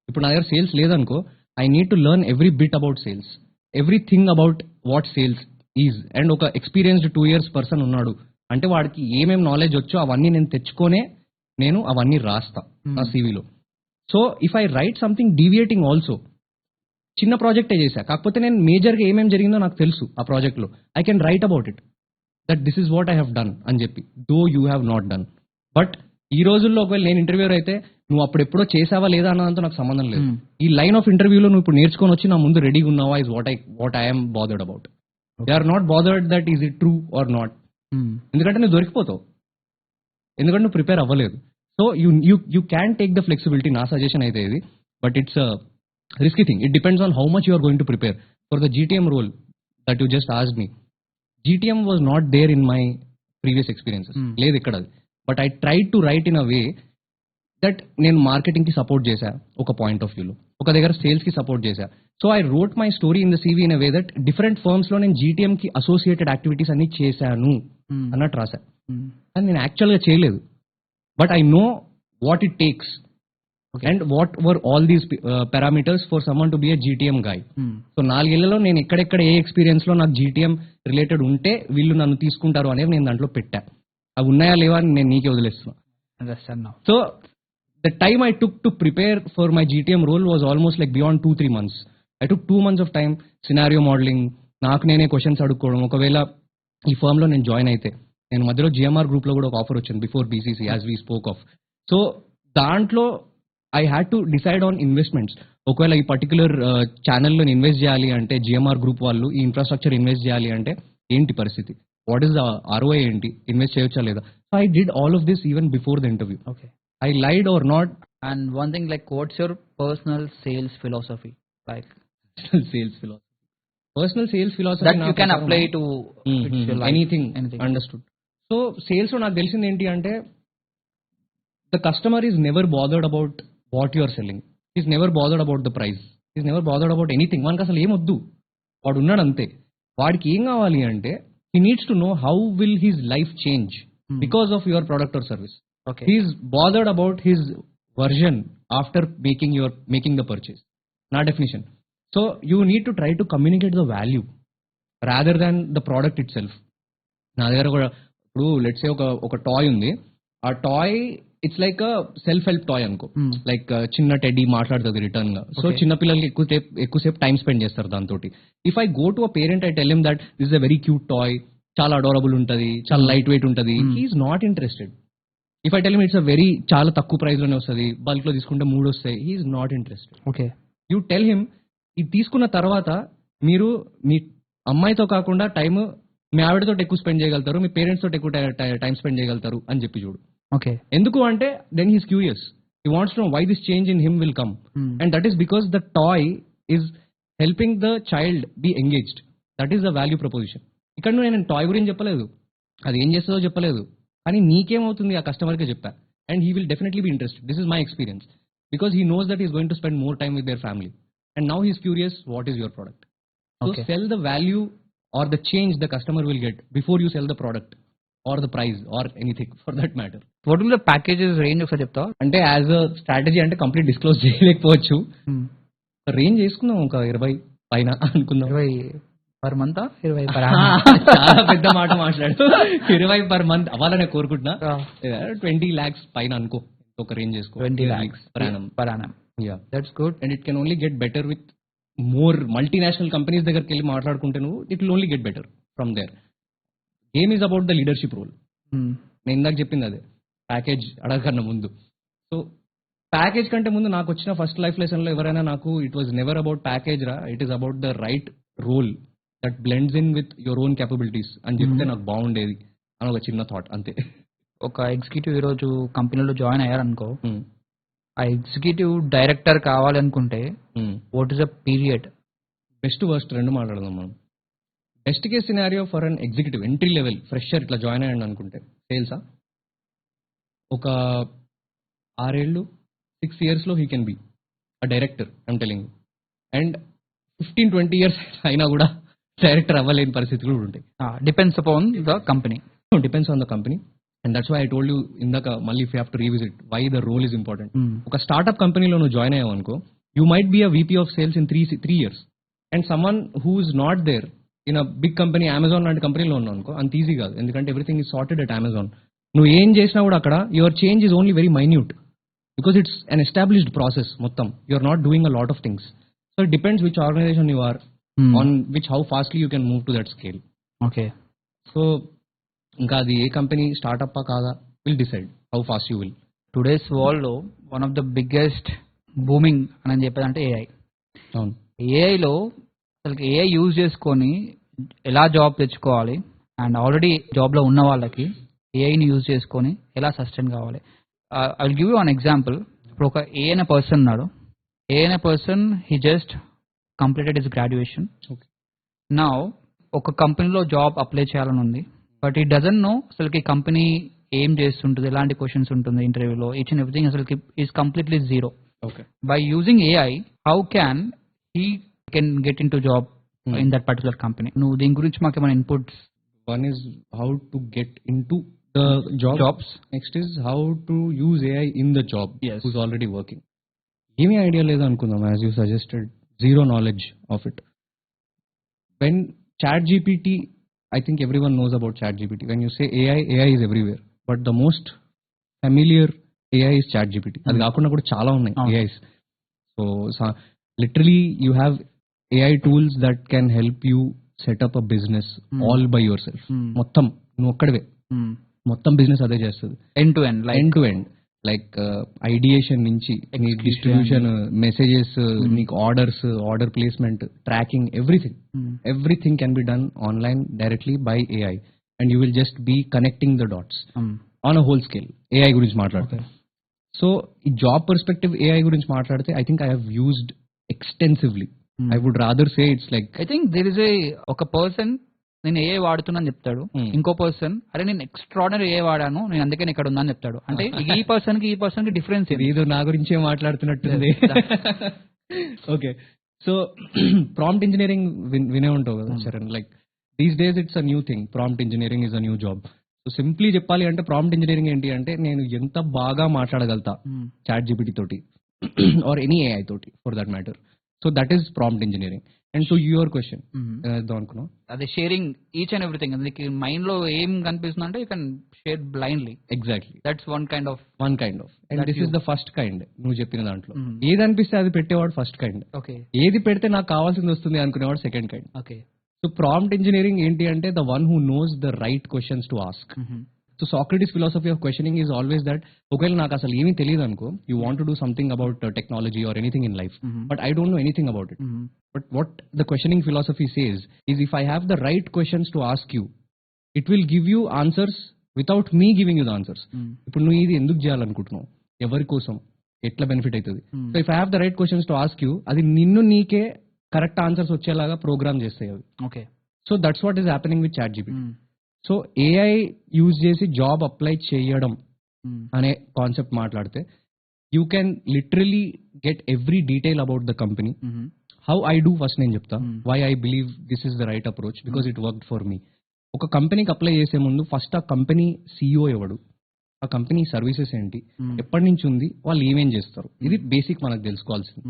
ఇప్పుడు నా దగ్గర సేల్స్ లేదనుకో, I need to learn every bit about sales, everything about what sales is. And ఒక experienced 2 years person ఉన్నాడు అంటే వాడికి ఏమేమి నాలెడ్జ్ వచ్చో అవన్నీ నేను తెచ్చుకొనే నేను అవన్నీ రాస్తా నా CVలో. So if I write something deviating also, చిన్న ప్రాజెక్టే చేశా కాకపోతే నేను మేజర్గా ఏమేమి జరిగిందో నాకు తెలుసు ఆ ప్రాజెక్ట్లో, I can write about it that this is what I have done అని చెప్పి, though you have not done. But ఈ రోజుల్లో ఒకవేళ నేను ఇంటర్వ్యూ అయితే నువ్వు అప్పుడు ఎప్పుడో చేసావా లేదా అన్నదంతా నాకు సంబంధం లేదు. ఈ లైన్ ఆఫ్ ఇంటర్వ్యూలో నువ్వు ఇప్పుడు నేర్చుకొని వచ్చి నా ముందు రెడీగా ఉన్నావా is what I'm bothered about. They are not bothered that is it true or not. ఎందుకంటే నువ్వు దొరికిపోతావు, ఎందుకంటే నువ్వు ప్రిపేర్ అవ్వలేదు. So you can take the flexibility, నా సజెషన్ అయితే ఇది. But it's risky thing. It depends on how much you are going to prepare for the GTM role that you just asked me. GTM was not there in my previous experiences, లేదు ఇక్కడ అది. But I try to right in a way that నేను మార్కెటింగ్కి support చేశా ఒక point of వ్యూలో, ఒక దగ్గర సేల్స్కి సపోర్ట్ చేశా. So I wrote my story in the CV in a way that different ఫర్మ్స్లో నేను GTMకి అసోసియేటెడ్ యాక్టివిటీస్ అన్ని చేశాను అన్నట్టు రాశా. అని నేను యాక్చువల్గా చేయలేదు, but I know what it takes and what were all these parameters for someone to be a GTM guy. So 4 ఏళ్లలో నేను ఎక్కడెక్కడ ఏ ఎక్స్పీరియన్స్లో నాకు GTM రిలేటెడ్ ఉంటే వీళ్ళు నన్ను తీసుకుంటారు అనేవి నేను దాంట్లో పెట్టా. అవి ఉన్నాయా లేవా అని నేను నీకే వదిలేస్తున్నా. So the time I took to prepare for my GTM role was almost like beyond 2-3 months. I took 2 months of time, scenario modeling, నాకు నేనే క్వశ్చన్స్ అడుక్కోవడం. ఒకవేళ ఈ ఫర్మ్లో నేను జాయిన్ అయితే, నేను మధ్యలో GMR గ్రూప్లో కూడా ఒక ఆఫర్ వచ్చింది before BCC as we spoke of. So దాంట్లో I had to decide on investments. ఒకవేళ ఈ పర్టికులర్ ఛానల్లో ఇన్వెస్ట్ చేయాలి అంటే GMR గ్రూప్ వాళ్ళు ఈ ఇన్ఫ్రాస్ట్రక్చర్ ఇన్వెస్ట్ చేయాలి అంటే ఏంటి పరిస్థితి, వాట్ ఈస్ ద ROI ఏంటి, ఇన్వెస్ట్ చేయొచ్చా లేదా. So I did all of this even before the interview. Okay. I lied or not. And one thing, like, what's your personal sales philosophy? Like sales philosophy. Personal sales philosophy that you can apply to your life, anything. anything. Understood. So sales lo నాకు తెలిసింది ఏంటి అంటే, the customer is never bothered about what you are selling. He's never bothered about the price. He's never bothered about anything. వానికి అసలు ఏం వద్దు, వాడు ఉన్నాడు అంతే. వాడికి ఏం కావాలి అంటే, he needs to know how will his life change because of your product or service. Okay. He is bothered about his version after making the purchase. Na definition. So you need to try to communicate the value rather than the product itself. నా దగ్గర ఇప్పుడు let's సే ఒక toy ఉంది. ఆ toy it's like self help toy అనుకో, like చిన్న teddy మాట్లాడుతుంది return గా. సో చిన్న పిల్లలకి ఎక్కువసేపు టైం స్పెండ్ చేస్తారు దాంతో. If I go to a parent, I tell him that this is a very cute toy, చాలా అడోరబుల్ ఉంటుంది, చాలా లైట్ వెయిట్ ఉంటుంది, he's not interested. If I tell him it's a very చాలా తక్కువ price లోనే వస్తుంది, బల్క్ లో తీసుకుంటే 3 వస్తాయి, he's not interested. Okay, you tell him ఇది తీసుకున్న తర్వాత మీరు మీ అమ్మాయితో కాకుండా టైం మీ ఆవిడతో ఎక్కువ స్పెండ్ చేయగలుగుతారు, మీ పేరెంట్స్ తోటి ఎక్కువ టైం స్పెండ్ చేయగలుగుతారు అని చెప్పి చూడు. ఓకే, ఎందుకు అంటే then he's curious, he wants to know why this change in him will come, and that is because the toy is helping the child be engaged. That is the value proposition. ఇక్కడ నేను toy గురించి చెప్పలేదు, అది ఏం చేస్తుందో చెప్పలేదు, కానీ నీకేమవుతుంది ఆ కస్టమర్కే చెప్పా, and he will definitely be interested. This is my experience, because he knows that is going to spend more time with their family, and now he's curious what is your product. So sell the value or the change the customer will get before you sell the product or the price or anything for that matter. What will the packages range ఒకసారి చెప్తావా? అంటే as a strategy అంటే complete disclose చేయలేకపోవచ్చు, range చేసుకుందాం ఒక 20 పైన అనుకుందాం. 20 per month, 20 per చాలా పెద్ద మాట మాట్లాడు. 20 per month అవ్వాలనే కోరుకుంటున్నా. 20 lakhs పైన అనుకో, ఒక రేంజ్ చేసుకో. 20 lakhs per annum. Yeah. That's good. And it can only get better with more multinational companies దగ్గరికి వెళ్ళి మాట్లాడుకుంటే నువ్వు it will only get better from there. Game is about the leadership role. నేను ఇందాక చెప్పింది అదే, ప్యాకేజ్ అడగకన్నా ముందు. సో ప్యాకేజ్ కంటే ముందు నాకు వచ్చిన ఫస్ట్ లైఫ్ లెసన్లో ఎవరైనా నాకు it was never about package రా, it is about the right role that blends in with your own capabilities అని చెప్తే నాకు బాగుండేది అని ఒక చిన్న థాట్ అంతే. ఒక ఎగ్జిక్యూటివ్ ఈరోజు కంపెనీలో జాయిన్ అయ్యారనుకో, ఆ ఎగ్జిక్యూటివ్ డైరెక్టర్ కావాలి అనుకుంటే what is a period? Best worst రెండు మాట్లాడదాం మనం. Best case scenario for an executive entry level fresher ఇట్లా జాయిన్ అయ్యండి అనుకుంటే సేల్సా, ఒక 6 ఏళ్ళు 6 yearsలో he can be a director I'm telling. And 15-20 years అయినా కూడా డైరెక్టర్ అవ్వలేని పరిస్థితులు కూడా ఉంటాయి. Depends upon the company. Depends on the company. And that's why I told you ఇందాక, మళ్ళీ if you have to revisit why the role is important. ఒక startup కంపెనీలో నువ్వు జాయిన్ అయ్యావు అనుకో, you might be a VP of sales in 3 years. And someone who is not there in a big company, Amazon లాంటి కంపెనీలో ఉన్నావు అనుకో, అంత ఈజీ కాదు. ఎందుకంటే everything is sorted at Amazon. నువ్వు ఏం చేసినా కూడా అక్కడ your change is only very minute because it's an established process మొత్తం. You're not doing a lot of things. So it depends which organisation you are, on which how fastly you can move to that scale. Okay. So ఇంకా అది ఏ company స్టార్ట్అప్పా కాదా will decide how fast you will. Today's వరల్డ్లో one of the biggest booming అని చెప్పేదంటే AI. అవును. ఏఐలో అసలు ఏఐ యూజ్ చేసుకొని ఎలా జాబ్ తెచ్చుకోవాలి, అండ్ ఆల్రెడీ జాబ్లో ఉన్న వాళ్ళకి ఏఐని యూజ్ చేసుకొని ఎలా సస్టైన్ కావాలి. I will give you an example. ఇప్పుడు ఒక ఏ అనే పర్సన్ ఉన్నాడు. ఏ అనే person he just completed his graduation. Now ఒక కంపెనీలో జాబ్ అప్లై చేయాలని ఉంది, బట్ ఈ డజంట్ నో అసలుకి కంపెనీ ఏం చేస్తుంటుంది, ఎలాంటి క్వశ్చన్స్ ఉంటుంది ఇంటర్వ్యూలో, ఈచ్ అండ్ ఎవ్రీథింగ్ అసలుకి is completely zero. Okay. By using AI, how can he can get into job in that particular company? నువ్వు దీని గురించి మాకు ఏమైనా inputs? One is how to get into the jobs. Next is how to use AI in the job. Yes. Who's already working. ఏమీ idea లేదు అనుకుందాం, as you suggested, zero knowledge of it. When ChatGPT, I think everyone knows about ChatGPT. When you say AI is everywhere. But the most familiar AI is ChatGPT. అది కాకుండా కూడా చాలా ఉన్నాయి AIs. So literally you have AI tools that can help you set up a business all by yourself. మొత్తం నువ్వు ఒక్కడవే మొత్తం business అదే చేస్తుంది. End to end like ideation నుంచి నీ డిస్ట్రిబ్యూషన్, మెసేజెస్, నీకు order placement, tracking, everything can be done online directly by AI. And you will just be connecting the dots on a whole scale. AI గురించి మాట్లాడతారు. So ఈ job perspective AI గురించి మాట్లాడితే I think I have used extensively. I would rather say it's like, I think there is ఒక person నేను AI వాడుతున్నాను చెప్తాడు, ఇంకో పర్సన్ అరే నేను ఎక్స్ట్రాడనరీ AI వాడాను, నేను అందుకే ఇక్కడ ఉందని చెప్తాడు. అంటే ఈ పర్సన్ కి డిఫరెన్స్ ఏదో నా గురించే మాట్లాడుతున్నట్టుంది. ఓకే. సో ప్రాంప్ట్ ఇంజనీరింగ్ వినే ఉంటావు కదా Charan. Like these days it's a new thing. Prompt engineering is a new job. So simply చెప్పాలి అంటే ప్రాంప్ట్ ఇంజనీరింగ్ ఏంటి అంటే నేను ఎంత బాగా మాట్లాడగలుగుతా ChatGPT తోటి ఆర్ ఎనీ AI తోటి for that matter. So that is prompt engineering. And to your question అనుకున్నాం, అదే షేరింగ్ ఈచ్ అండ్ ఎవ్రీథింగ్. నీకు మైండ్ లో ఏం కనిపిస్తుంది అంటే you can share blindly. Exactly, that's one kind of. And this is the first kind. నువ్వు చెప్పిన దాంట్లో ఏది అనిపిస్తే అది పెట్టేవాడు ఫస్ట్ కైండ్. ఓకే. ఏది పెడితే నాకు కావాల్సింది వస్తుంది అనుకునేవాడు second kind. Okay. So prompt engineering ఏంటి అంటే the one who knows the right questions to ask. So Socrates philosophy of questioning is always that ఒకవేళ నాకు అసలు ఏమీ తెలియదు అనుకో, you want to do something about technology or anything in life, but I don't know anything about it. But what the questioning philosophy says is if I have the right questions to ask you, it will give you answers without me giving you the answers. ఇప్పుడు నువ్వు ఇది ఎందుకు చేయాలనుకుంటున్నావు, ఎవరి కోసం, ఎట్లా benefit అవుతుంది. So if I have the right questions to ask you, అది నిన్ను నీకే కరెక్ట్ ఆన్సర్స్ వచ్చేలాగా ప్రోగ్రామ్ చేస్తాయి అవి. Okay. So that's what is happening with ChatGPT. So AI use చేసి జాబ్ అప్లై చేయడం అనే కాన్సెప్ట్ మాట్లాడితే you can literally get every detail about the company. How I do first నేను చెప్తా. Why I believe this is the right approach, because it worked for me. ఒక కంపెనీకి apply చేసే ముందు ఫస్ట్ ఆ కంపెనీ CEO ఎవడు, ఆ కంపెనీ సర్వీసెస్ ఏంటి, ఎప్పటి నుంచి ఉంది, వాళ్ళు ఏమేం చేస్తారు, ఇది బేసిక్ మనకు తెలుసుకోవాల్సింది.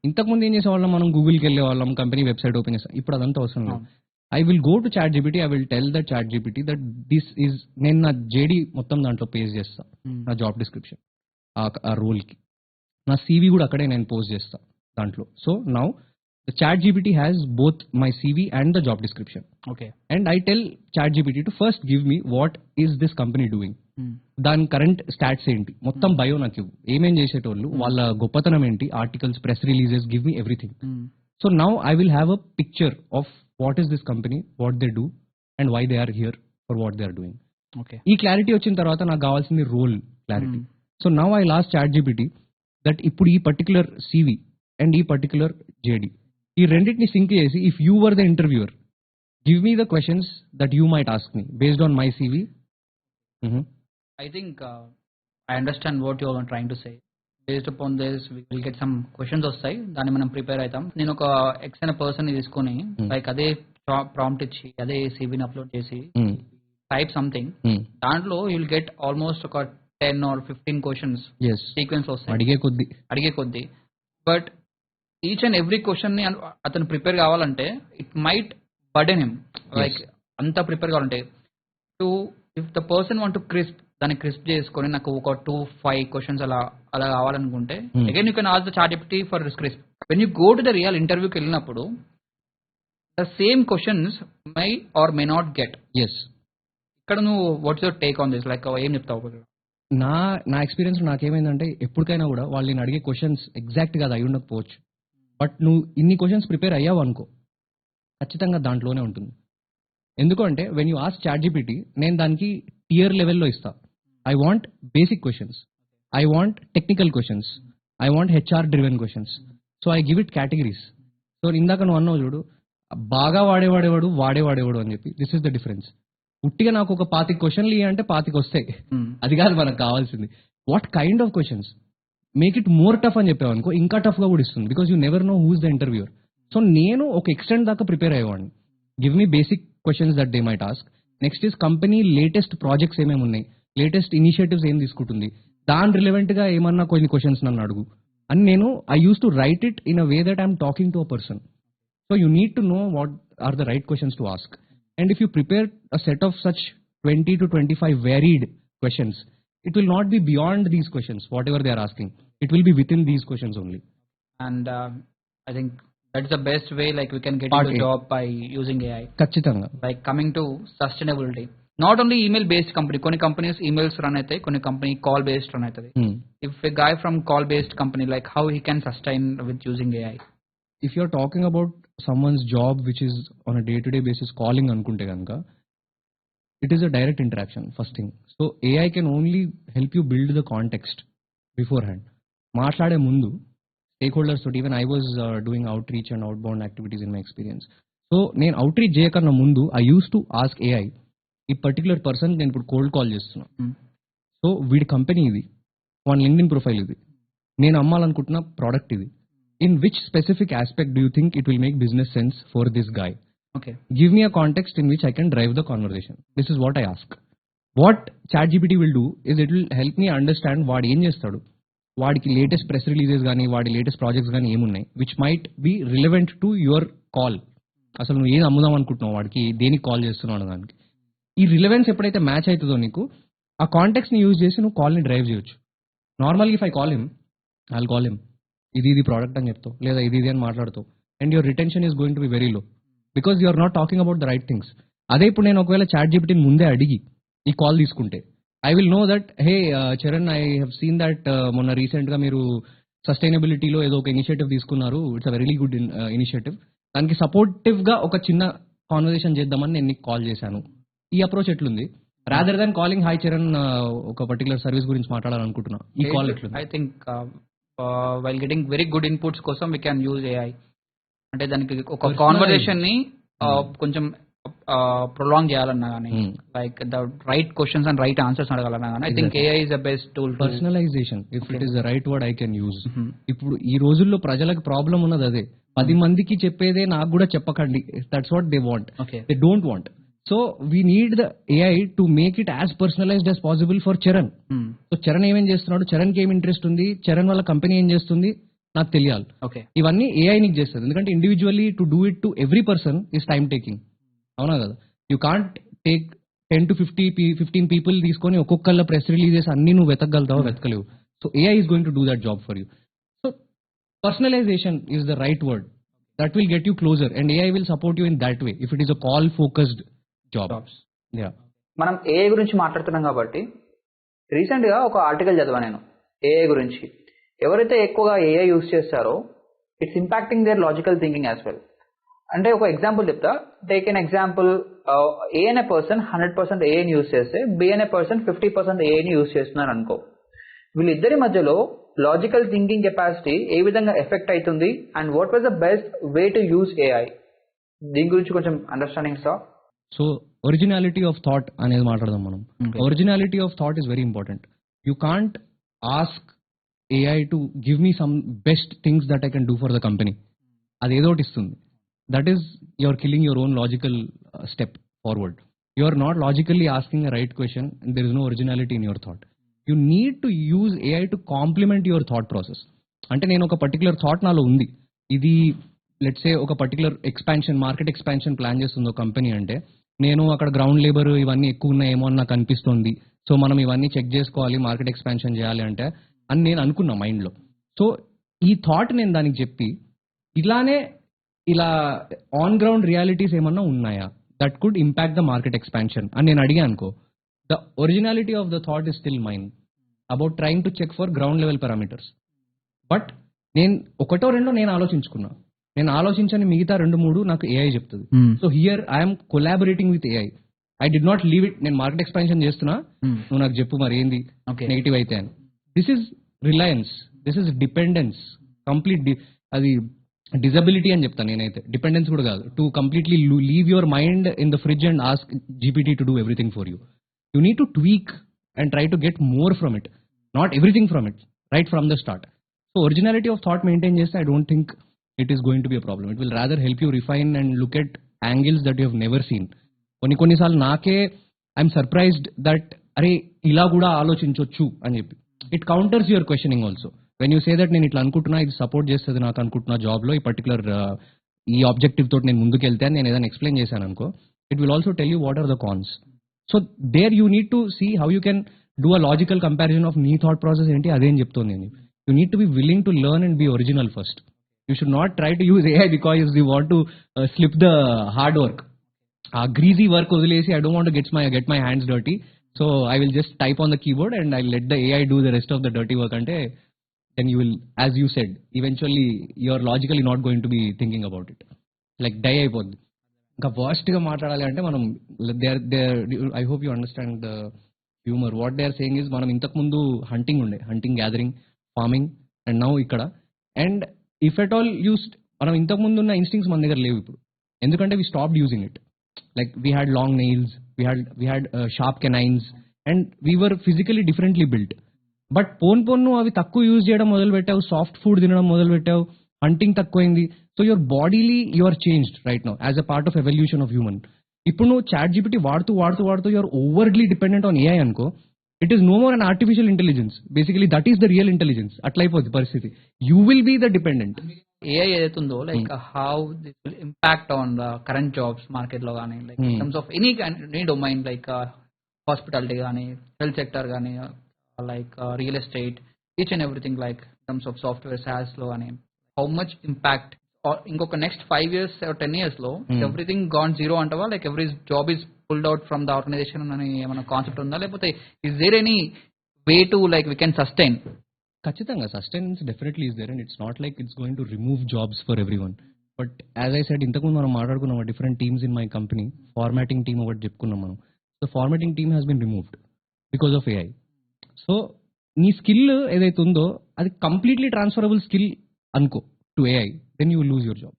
ఇంతకుముందు ఏం చేసేవాళ్ళం, మనం గూగుల్కి వెళ్ళే వాళ్ళం, కంపెనీ వెబ్సైట్ ఓపెన్ చేస్తాం. ఇప్పుడు అదంతా అవసరం లేదు. I will go to ChatGPT, I will tell the ChatGPT that this is, నేను నా JD మొత్తం దాంట్లో పేస్ట్ చేస్తా, నా జాబ్ డిస్క్రిప్షన్ ఆ రోల్కి. నా CV కూడా అక్కడే నేను పోస్ట్ చేస్తా దాంట్లో. So now the ChatGPT has both my CV and the job description. Okay. And I tell ChatGPT to first give me what is this company doing, దాని current stats ఏంటి, మొత్తం bio నాకు ఇవ్వు, ఏమేం చేసేటోళ్ళు, వాళ్ళ గొప్పతనం ఏంటి, articles, press releases, give me everything. So now I will have a picture of what is this company, what they do and why they are here for what they are doing. Okay. ఈ clarity వచ్చిన తర్వాత నాకు కావాల్సింది role clarity. So now I last ChatGPT that ఇప్పుడు ఈ particular CV and ఈ particular JD ఈ రెండింటిని సింక్ చేసి, if you were the interviewer, give me the questions that you might ask me based on my CV. I think I understand what you are trying to say. Based upon this, we will get some questions వస్తాయి, దాన్ని మనం prepare అవుతాం. నేను ఒక X అనే person తీసుకొని like అదే prompt ఇచ్చి అదే CVని అప్లోడ్ చేసి టైప్ సంథింగ్, దాంట్లో యూ విల్ గెట్ ఆల్మోస్ట్ ఒక 10 or 15 క్వశ్చన్స్ సీక్వెన్స్ వస్తాయి అడిగే కొద్ది. But each and every question ని అతను ప్రిపేర్ కావాలంటే it might burden him, like అంతా ప్రిపేర్ కావాలంటే to if the person want to దాన్ని క్రిస్ప్ చేసుకొని నాకు ఒక 2-5 క్వశ్చన్స్ అలా కావాలనుకుంటే again you can ask the ChatGPT for crisp. When you go to the real ఇంటర్వ్యూకి వెళ్ళినప్పుడు the same questions my or may not get. ఇక్కడ నువ్వు what's your take on this, like ఏం చెప్తావు? నా ఎక్స్పీరియన్స్ నాకేమైందంటే, ఎప్పటికైనా కూడా వాళ్ళు నేను అడిగే క్వశ్చన్స్ ఎగ్జాక్ట్ గా అయి ఉండకపోవచ్చు, బట్ నువ్వు ఇన్ని క్వశ్చన్స్ ప్రిపేర్ అయ్యావు అనుకో, ఖచ్చితంగా దాంట్లోనే ఉంటుంది. ఎందుకంటే when you ask ChatGPT, నేను దానికి టియర్ లెవెల్లో ఇస్తా. I want basic questions, I want technical questions, I want HR driven questions. So I give it categories. So ఇందాక నువ్వు అన్నావు చూడు, బాగా వాడేవాడు అని చెప్పి, దిస్ ఇస్ ద డిఫరెన్స్. ఉట్టిగా నాకు ఒక 25 క్వశ్చన్లు అంటే 25 వస్తాయి, అది కాదు మనకు కావాల్సింది. What kind of questions, make it more tough అని చెప్పావు అనుకో, ఇంకా టఫ్ గా కూడా ఇస్తుంది, because you never know who's the interviewer. So నేను ఒక ఎక్స్టెంట్ దాకా ప్రిపేర్ అయ్యేవాడిని. Give me basic questions that they might ask. Next is company latest projects ఏమేమి ఉన్నాయి, లేటెస్ట్ ఇనిషియేటివ్స్ ఏం తీసుకుంటుంది, దాని రిలవెంట్ గా ఏమన్నా కొన్ని క్వశ్చన్స్ నన్ను అడుగు అని నేను I use to write it in a way that I'm talking to a person. So you need to know what are the right questions to ask. And if you prepare a set of such 20 to 25 varied questions, it will not be beyond these questions, whatever they are asking. It will be within these questions only. And I think that's the best way, like we can get into job by using AI. Kachitanga. Like coming to sustainability. Not only email based company, koni companies emails run aithe, koni company call based run aithe. If a guy from call based company, like how he can sustain with using AI? If you're talking about someone's job which is on a day-to-day basis calling anukunte ganaka, it is a direct interaction, first thing. So AI can only help you build the context beforehand. Maatlade mundu stakeholders toti, even I was doing outreach and outbound activities in my experience. So నేను outreach చేయకన్నా ముందు I used to ask AI, ఈ particular person నేను ఇప్పుడు cold call చేస్తున్నా, so వీడి company ఇది, వాడి LinkedIn profile ఇది, నేను అమ్మాలనుకుంటున్న ప్రోడక్ట్ ఇది, in which specific aspect do you think it will make business sense for this guy? Okay. Give me a context in which I can drive the conversation. This is what I ask. What ChatGPT will do is it will help me understand వాడు ఏం చేస్తాడు, వాడికి latest press releases కానీ వాడి latest projects కానీ ఏమున్నాయి which might be relevant to your call. అసలు నువ్వు ఏది అమ్ముదాం అనుకుంటున్నావు, వాడికి దేనికి కాల్ చేస్తున్నావు దానికి. ఈ రిలవెన్స్ ఎప్పుడైతే మ్యాచ్ అవుతుందో నీకు, ఆ కాంటెక్స్ని యూజ్ చేసి నువ్వు కాల్ని డ్రైవ్ చేయొచ్చు. నార్మల్గా if I call him, I'll call him ఇది ప్రోడక్ట్ అని చెప్తావు, లేదా ఇది అని మాట్లాడుతావు, and your retention is going to be very low because you are not talking about the right things. అదే ఇప్పుడు నేను ఒకవేళ చాట్ జీపీటీని ముందే అడిగి ఈ కాల్ తీసుకుంటే, I will know that hey Charan, I have seen that మొన్న రీసెంట్ గా మీరు సస్టైనబిలిటీలో ఏదో ఒక ఇనిషియేటివ్ తీసుకున్నారు, it's a very good initiative, దానికి సపోర్టివ్ గా ఒక చిన్న కాన్వర్సేషన్ చేద్దామని నేను నీకు కాల్ చేశాను. ఈ అప్రోచ్ ఎట్లుంది, rather than calling hi Charan ఒక పర్టికులర్ సర్వీస్ గురించి మాట్లాడాలనుకుంటున్నా, ఈ కాల్ ఎట్లుంది? I think while getting very good inputs కోసం we can use AI. అంటే దానికి ఒక కాన్వర్సేషన్ ని కొంచెం ప్రొలాంగ్ చేయాలన్నా కానీ, like the right questions and right answers అడగాలన్నా కానీ, I think AI is the best tool. Personalization, if it is the right word I can use. ఇప్పుడు ఈ రోజుల్లో ప్రజలకు ప్రాబ్లం ఉన్నది అదే, 10 మందికి చెప్పేదే నాకు కూడా చెప్పకండి, that's what they want, they don't want. So we need the AI to make it as personalised as possible for Charan. So Charan ఏమేం చేస్తున్నాడు, చరణ్కి ఏం ఇంట్రెస్ట్ ఉంది, చరణ్ వాళ్ళ కంపెనీ ఏం చేస్తుంది నాకు తెలియాలి. ఇవన్నీ AI నీకు చేస్తుంది, ఎందుకంటే individually to do it to every person is time taking, అవునా కదా? You can't take 10 to 15 people తీసుకొని ఒక్కొక్కళ్ళ ప్రెస్ రిలీజెస్ అన్ని నువ్వు వెతకగలుగుతావో వెతకలేవు. So AI is going to do that job for you. Personalization is the right word. That will get you closer, and AI will support you in that way if it is a call focused job. Jobs. Yeah. మనం AI గురించి మాట్లాడుతున్నాం కాబట్టి రీసెంట్గా ఒక article చదివాను నేను AI గురించి. ఎవరైతే ఎక్కువగా ఏఐ యూస్ చేస్తారో it's impacting their logical thinking as well. అంటే ఒక ఎగ్జాంపుల్ చెప్తా. టేక్ ఎన్ ఎగ్జాంపుల్, ఏ అనే పర్సన్ 100% ఏఐని యూస్ చేస్తే బి అనే పర్సన్ 50% ఏఐని యూస్ చేస్తున్నారు అనుకో. వీళ్ళిద్దరి మధ్యలో లాజికల్ థింకింగ్ కెపాసిటీ ఏ విధంగా ఎఫెక్ట్ అవుతుంది and what was the best way to use AI, దీని గురించి కొంచెం understanding sir. So originality of thought అనేది మాట్లాడదాం మనం. Originality of thought is very important. You can't ask AI to give me some best things that I can do for the company. అది ఏదో ఒకటి ఇస్తుంది. That is you're killing your own logical step forward. You are not logically asking a right question and there is no originality in your thought. You need to use AI to complement your thought process. అంటే నేను ఒక particular thought నాలో ఉంది, ఇది let's say ఒక particular expansion, market expansion plan చేస్తుంది ఒక company అంటే, నేను అక్కడ గ్రౌండ్ లేబర్ ఇవన్నీ ఎక్కువ ఉన్నాయేమో అని నాకు అనిపిస్తుంది, సో మనం ఇవన్నీ చెక్ చేసుకోవాలి, మార్కెట్ ఎక్స్పాన్షన్ చేయాలి అంటే అని నేను అనుకున్నా మైండ్లో. సో ఈ థాట్ నేను దానికి చెప్పి ఇలానే ఇలా ఆన్ గ్రౌండ్ రియాలిటీస్ ఏమన్నా ఉన్నాయా that could impact the market expansion అని నేను అడిగా అనుకో, the originality of the thought is still mine about trying to check for ground level parameters. But నేను ఒకటో రెండో నేను ఆలోచించుకున్నా, నేను ఆలోచించని మిగతా 2-3 నాకు ఏఐ చెప్తుంది. So here I'm collaborating with AI. I did not leave it. నేను మార్కెట్ ఎక్స్పాన్షన్ చేస్తున్నా, నువ్వు నాకు చెప్పు మరి ఏంది నెగిటివ్ అయితే అని. This is Reliance, this is dependence, complete అది డిజబిలిటీ అని చెప్తాను నేనైతే, డిపెండెన్స్ కూడా కాదు. To completely leave your mind in the fridge and ask GPT to do everything for you. You need to tweak and try to get more from it, not everything from it, right from the start. So originality of thought maintain cheste, I don't think it is going to be a problem. It will rather help you refine and look at angles that you have never seen. Konni saal naake I'm surprised that are ila kuda aalochinchochu ani cheppi. It counters your questioning also. When you say that నేను ఇట్లా అనుకుంటున్నా, ఇది support చేస్తుంది నాకు అనుకుంటున్నా జాబ్లో, ఈ particular ఈ ఆబ్జెక్టివ్ తోటి నేను ముందుకు వెళ్తే అని నేను ఏదైనా ఎక్స్ప్లెయిన్ చేశాను అనుకో, it will also tell you what are the cons. So there you need to see how you can do a logical comparison of నీ థాట్ ప్రాసెస్ ఏంటి అదేం చెప్తుంది అని. You need to be willing to learn and be original first. You should not try to use AI because you want to slip the hard work. ఆ greasy work వదిలేసి I don't want to get my hands dirty, so I will just type on the keyboard and I let the AI do the rest of the dirty work అంటే, then you will, as you said, eventually you're logically not going to be thinking about it. Like die అయిపోద్ది. ఇంకా worst గా మాట్లాడాలి అంటే మనం I hope you understand the humour. What they are saying is, మనం ఇంతకు ముందు hunting gathering farming and now ఇక్కడ, అండ్ ఇఫ్ ఎట్ ఆల్ మనం ఇంతకు ముందు ఉన్న ఇన్స్టింగ్స్ మన దగ్గర లేవు ఇప్పుడు, ఎందుకంటే we stopped using it. Like we had long nails, we had sharp canines and we were physically differently built. But పోను అవి తక్కువ యూజ్ చేయడం మొదలు పెట్టావు, సాఫ్ట్ ఫుడ్ తినడం మొదలు పెట్టావు, హంటింగ్ తక్కువైంది. So your bodily you are changed right now as a part of evolution of human. ఇప్పుడు నువ్వు చాట్ జీపీటీ వాడుతూ your overly dependent on AI అనుకో, it is no more an artificial intelligence. Basically that is the real intelligence. అట్లా అయిపోద్ది పరిస్థితి. You will be the dependent. AI ఏదైతుందో like how this will impact on the current jobs market లో కానీ, like in terms of any domain, like hospitality కానీ, health sector కానీ, like real estate, each and everything, like in terms of software SaaS lo ani, how much impact or inkoka next 5 years or 10 years lo everything gone zero antava, like every job is pulled out from the organization ani emana concept unda, lekapothe is there any way to like we can sustain? ఖచ్చితంగా sustenance definitely is there and it's not like it's going to remove jobs for everyone. But as I said, ఇంతకుముందు మనం మాట్లాడుకున్నాం different teams in my company, formatting team ఒకటి చెప్పుకున్నాం మనం. The formatting team has been removed because of AI. So నీ skill ఏదైతే ఉందో అది కంప్లీట్లీ ట్రాన్స్ఫరబుల్ స్కిల్ అనుకో to AI, then you will lose your job.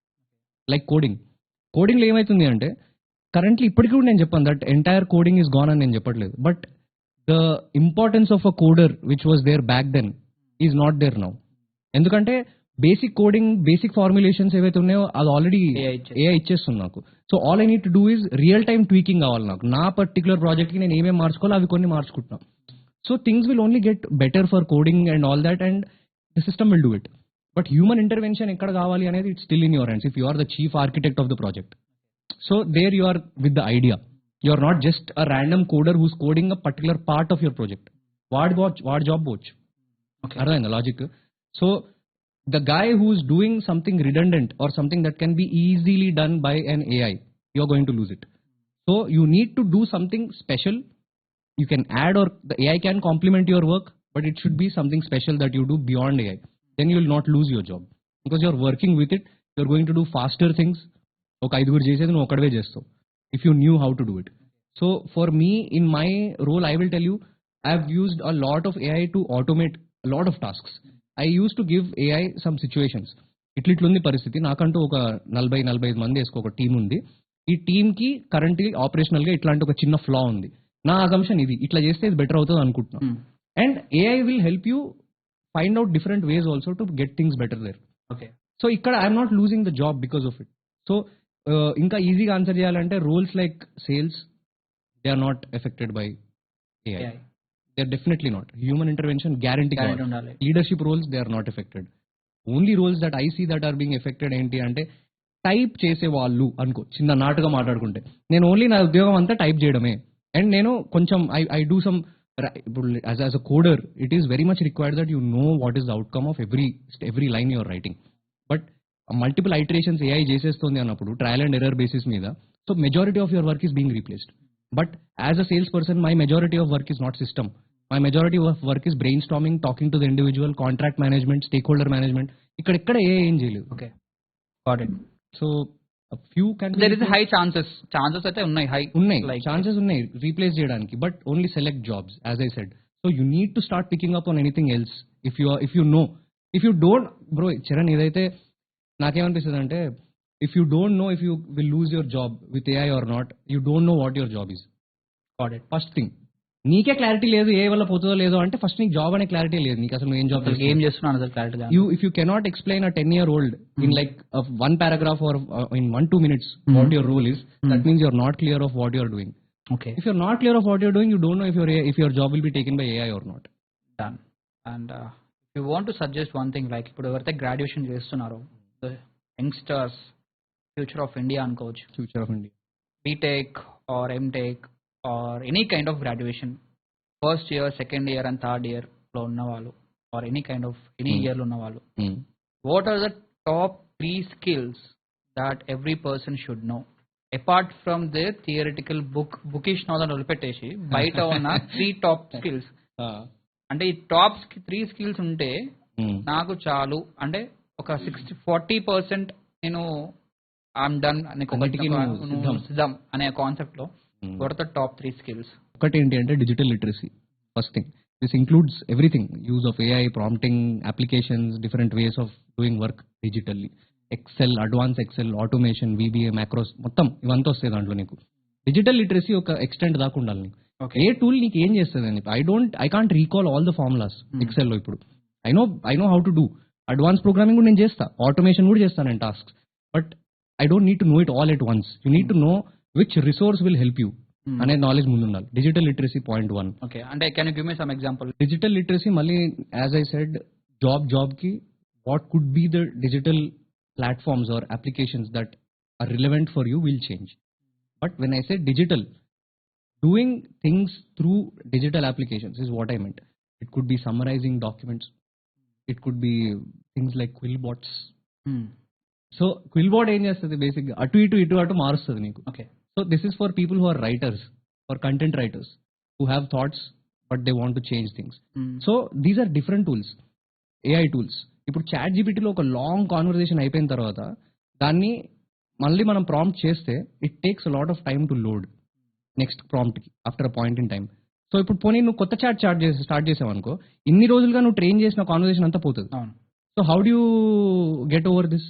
Like కోడింగ్లో ఏమవుతుంది అంటే, కరెంట్లీ ఇప్పటికీ కూడా నేను చెప్పాను that entire coding is gone అని నేను చెప్పట్లేదు, but the importance of a coder which was there back then is not there now. ఎందుకంటే బేసిక్ కోడింగ్, బేసిక్ ఫార్ములేషన్స్ ఏవైతే ఉన్నాయో అది ఆల్రెడీ ఏఐ ఇచ్చేస్తుంది నాకు. So all I need to do is real time tweaking కావాలి నాకు. నా particular ప్రాజెక్ట్కి నేను ఏమేమి మార్చుకోవాలో అవి కొన్ని మార్చుకుంటున్నాను. So things will only get better for coding and all that, and the system will do it. But human intervention ekkada kavali anedi, it's still in your hands if you are the chief architect of the project. So there you are with the idea. You are not just a random coder who's coding a particular part of your project. What job watch? Okay. Arda logic. So the guy who's doing something redundant or something that can be easily done by an AI, you're going to lose it. So you need to do something special. You can add, or the AI can complement your work, but it should be something special that you do beyond AI. Then you will not lose your job because you're working with it. You're going to do faster things. ఒక ఐదుగురు చేసేది నువ్వు ఒకడవే చేస్తావు if you knew how to do it. So for me, in my role, I will tell you, I've used a lot of AI to automate a lot of tasks. I used to give AI some situations. ఇట్లుంది పరిస్థితి, నాకంటూ ఒక 40-45 మంది వేసుకో ఒక team ఉంది. ఈ టీంకి కరెంట్లీ ఆపరేషనల్గా ఇట్లాంటి ఒక చిన్న ఫ్లా ఉంది. నా అజంప్షన్ ఇది, ఇట్లా చేస్తే ఇది బెటర్ అవుతుంది అనుకుంటున్నాను. And AI will help you find out different ways also to get things better there. Okay. So ఇక్కడ I'm not losing the job because of it. So ఇంకా ఈజీగా ఆన్సర్ చేయాలంటే roles like sales, they are not affected by AI. They are definitely not. Human intervention guarantee. Leadership roles they are not affected. Only roles that I see that are being affected ఏంటి అంటే type చేసే వాళ్ళు అనుకో, చిన్న నాటుగా మాట్లాడుకుంటే నేను only నా ఉద్యోగం అంతా టైప్ చేయడమే. అండ్ నేను కొంచెం ఐ డూ సమ్, ఇప్పుడు as a coder it is very much required that you know what is the outcome of every line you're writing. But multiple iterations AI చేసేస్తుంది అన్నప్పుడు ట్రయల్ అండ్ ఎర్రర్ బేసిస్ మీద, so majority of your work is being replaced. But as a sales person, my majority of work is not system. My majority of work is brainstorming, talking to the individual, contract management, stake holder management. ఇక్కడ ఏం చేయలేదు. Okay, got it. So few can there is a high chances అయితే ఉన్నాయి, chances ఉన్నాయి replace చేయడానికి, but only select jobs as I said. So you need to start picking up on anything else if you know. If you don't, bro Charan, ఇదైతే నాకేమనిపిస్తుంది అంటే, if you don't know if you will lose your job with AI or not, you don't know what your job is. Got it. First thing, నీకే clarity లేదు ఏ వల్ల పోతుందో లేదో అంటే ఫస్ట్ నీకు జాబ్ అనే క్లారిటీ లేదు. నీకు అసలు ఏం జాబ్ ఏం చేస్తున్నాను అసలు clarity. If you cannot explain a 10-year-old in like one paragraph or in 1-2 minutes what your role is, that means you're not clear of what you're doing. Okay. If you're not clear of what you're doing, you don't know if your job will be taken by AI or not. Done. And if you want to suggest one thing, like ఇప్పుడు ఎవరైతే graduation చేస్తున్నారో, youngsters, future of India అనుకోవచ్చు, Future of India. BTech or MTech or any kind of graduation, first year, second year and third year లో ఉన్న వాళ్ళు, or any kind of any year లో ఉన్న వాళ్ళు, what are the top 3 skills that every person should know apart from their theoretical bookish knowledge వదిలిపెట్టేసి బయట ఉన్న 3 top skills? అంటే ఈ టాప్ 3 skills ఉంటే నాకు చాలు, అంటే ఒక 40% నేను ఐఎమ్ డన్ సిద్ధం అనే కాన్సెప్ట్ లో what are the top 3 skills? ఒకటి ఏంటి అంటే digital literacy. First thing, this includes everything, use of AI, prompting, applications, different ways of doing work digitally. Excel, advance Excel, automation, VBA, macros, మొత్తం ఇవంతా వస్తాయి దాంట్లో. నీకు డిజిటల్ లిటరసీ ఒక extent దాకా ఉండాలి నీకు. ఏ టూల్ నీకు ఏం చేస్తుంది అని I can't recall all the formulas ఎక్సెల్లో. ఇప్పుడు I know how to do advance programming కూడా నేను చేస్తా, ఆటోమేషన్ కూడా చేస్తాను నేను tasks, but I don't need to know it all at once. You need to know which resource will help you అనే knowledge ముందు ఉండాలి. Digital literacy point 1. ఓకే, అంటే can you give me some example? Digital literacy మళ్ళీ as I said, job కి what could be the digital platforms or applications that are relevant for you will change. But when I said digital, doing things through digital applications is what I meant. It could be summarizing documents, it could be things like QuillBots. So QuillBot ఏం చేస్తుంది, బేసిక్గా అటు మారుస్తుంది నీకు. Okay. So this is for people who are writers, for content writers, who have thoughts but they want to change things. So these are different tools, AI tools. ఇప్పుడు ChatGPT లో ఒక long conversation అయిపోయిన తర్వాత దాన్ని మళ్ళీ మనం prompt చేస్తే it takes lot of time to load next prompt కి after a point in time. So ఇప్పుడు పోనీ నువ్వు కొత్త స్టార్ట్ చేసావు అనుకో, ఇన్ని రోజులుగా నువ్వు ట్రైన్ చేసిన కాన్వర్సేషన్ అంతా పోతుంది. So how do you get over this?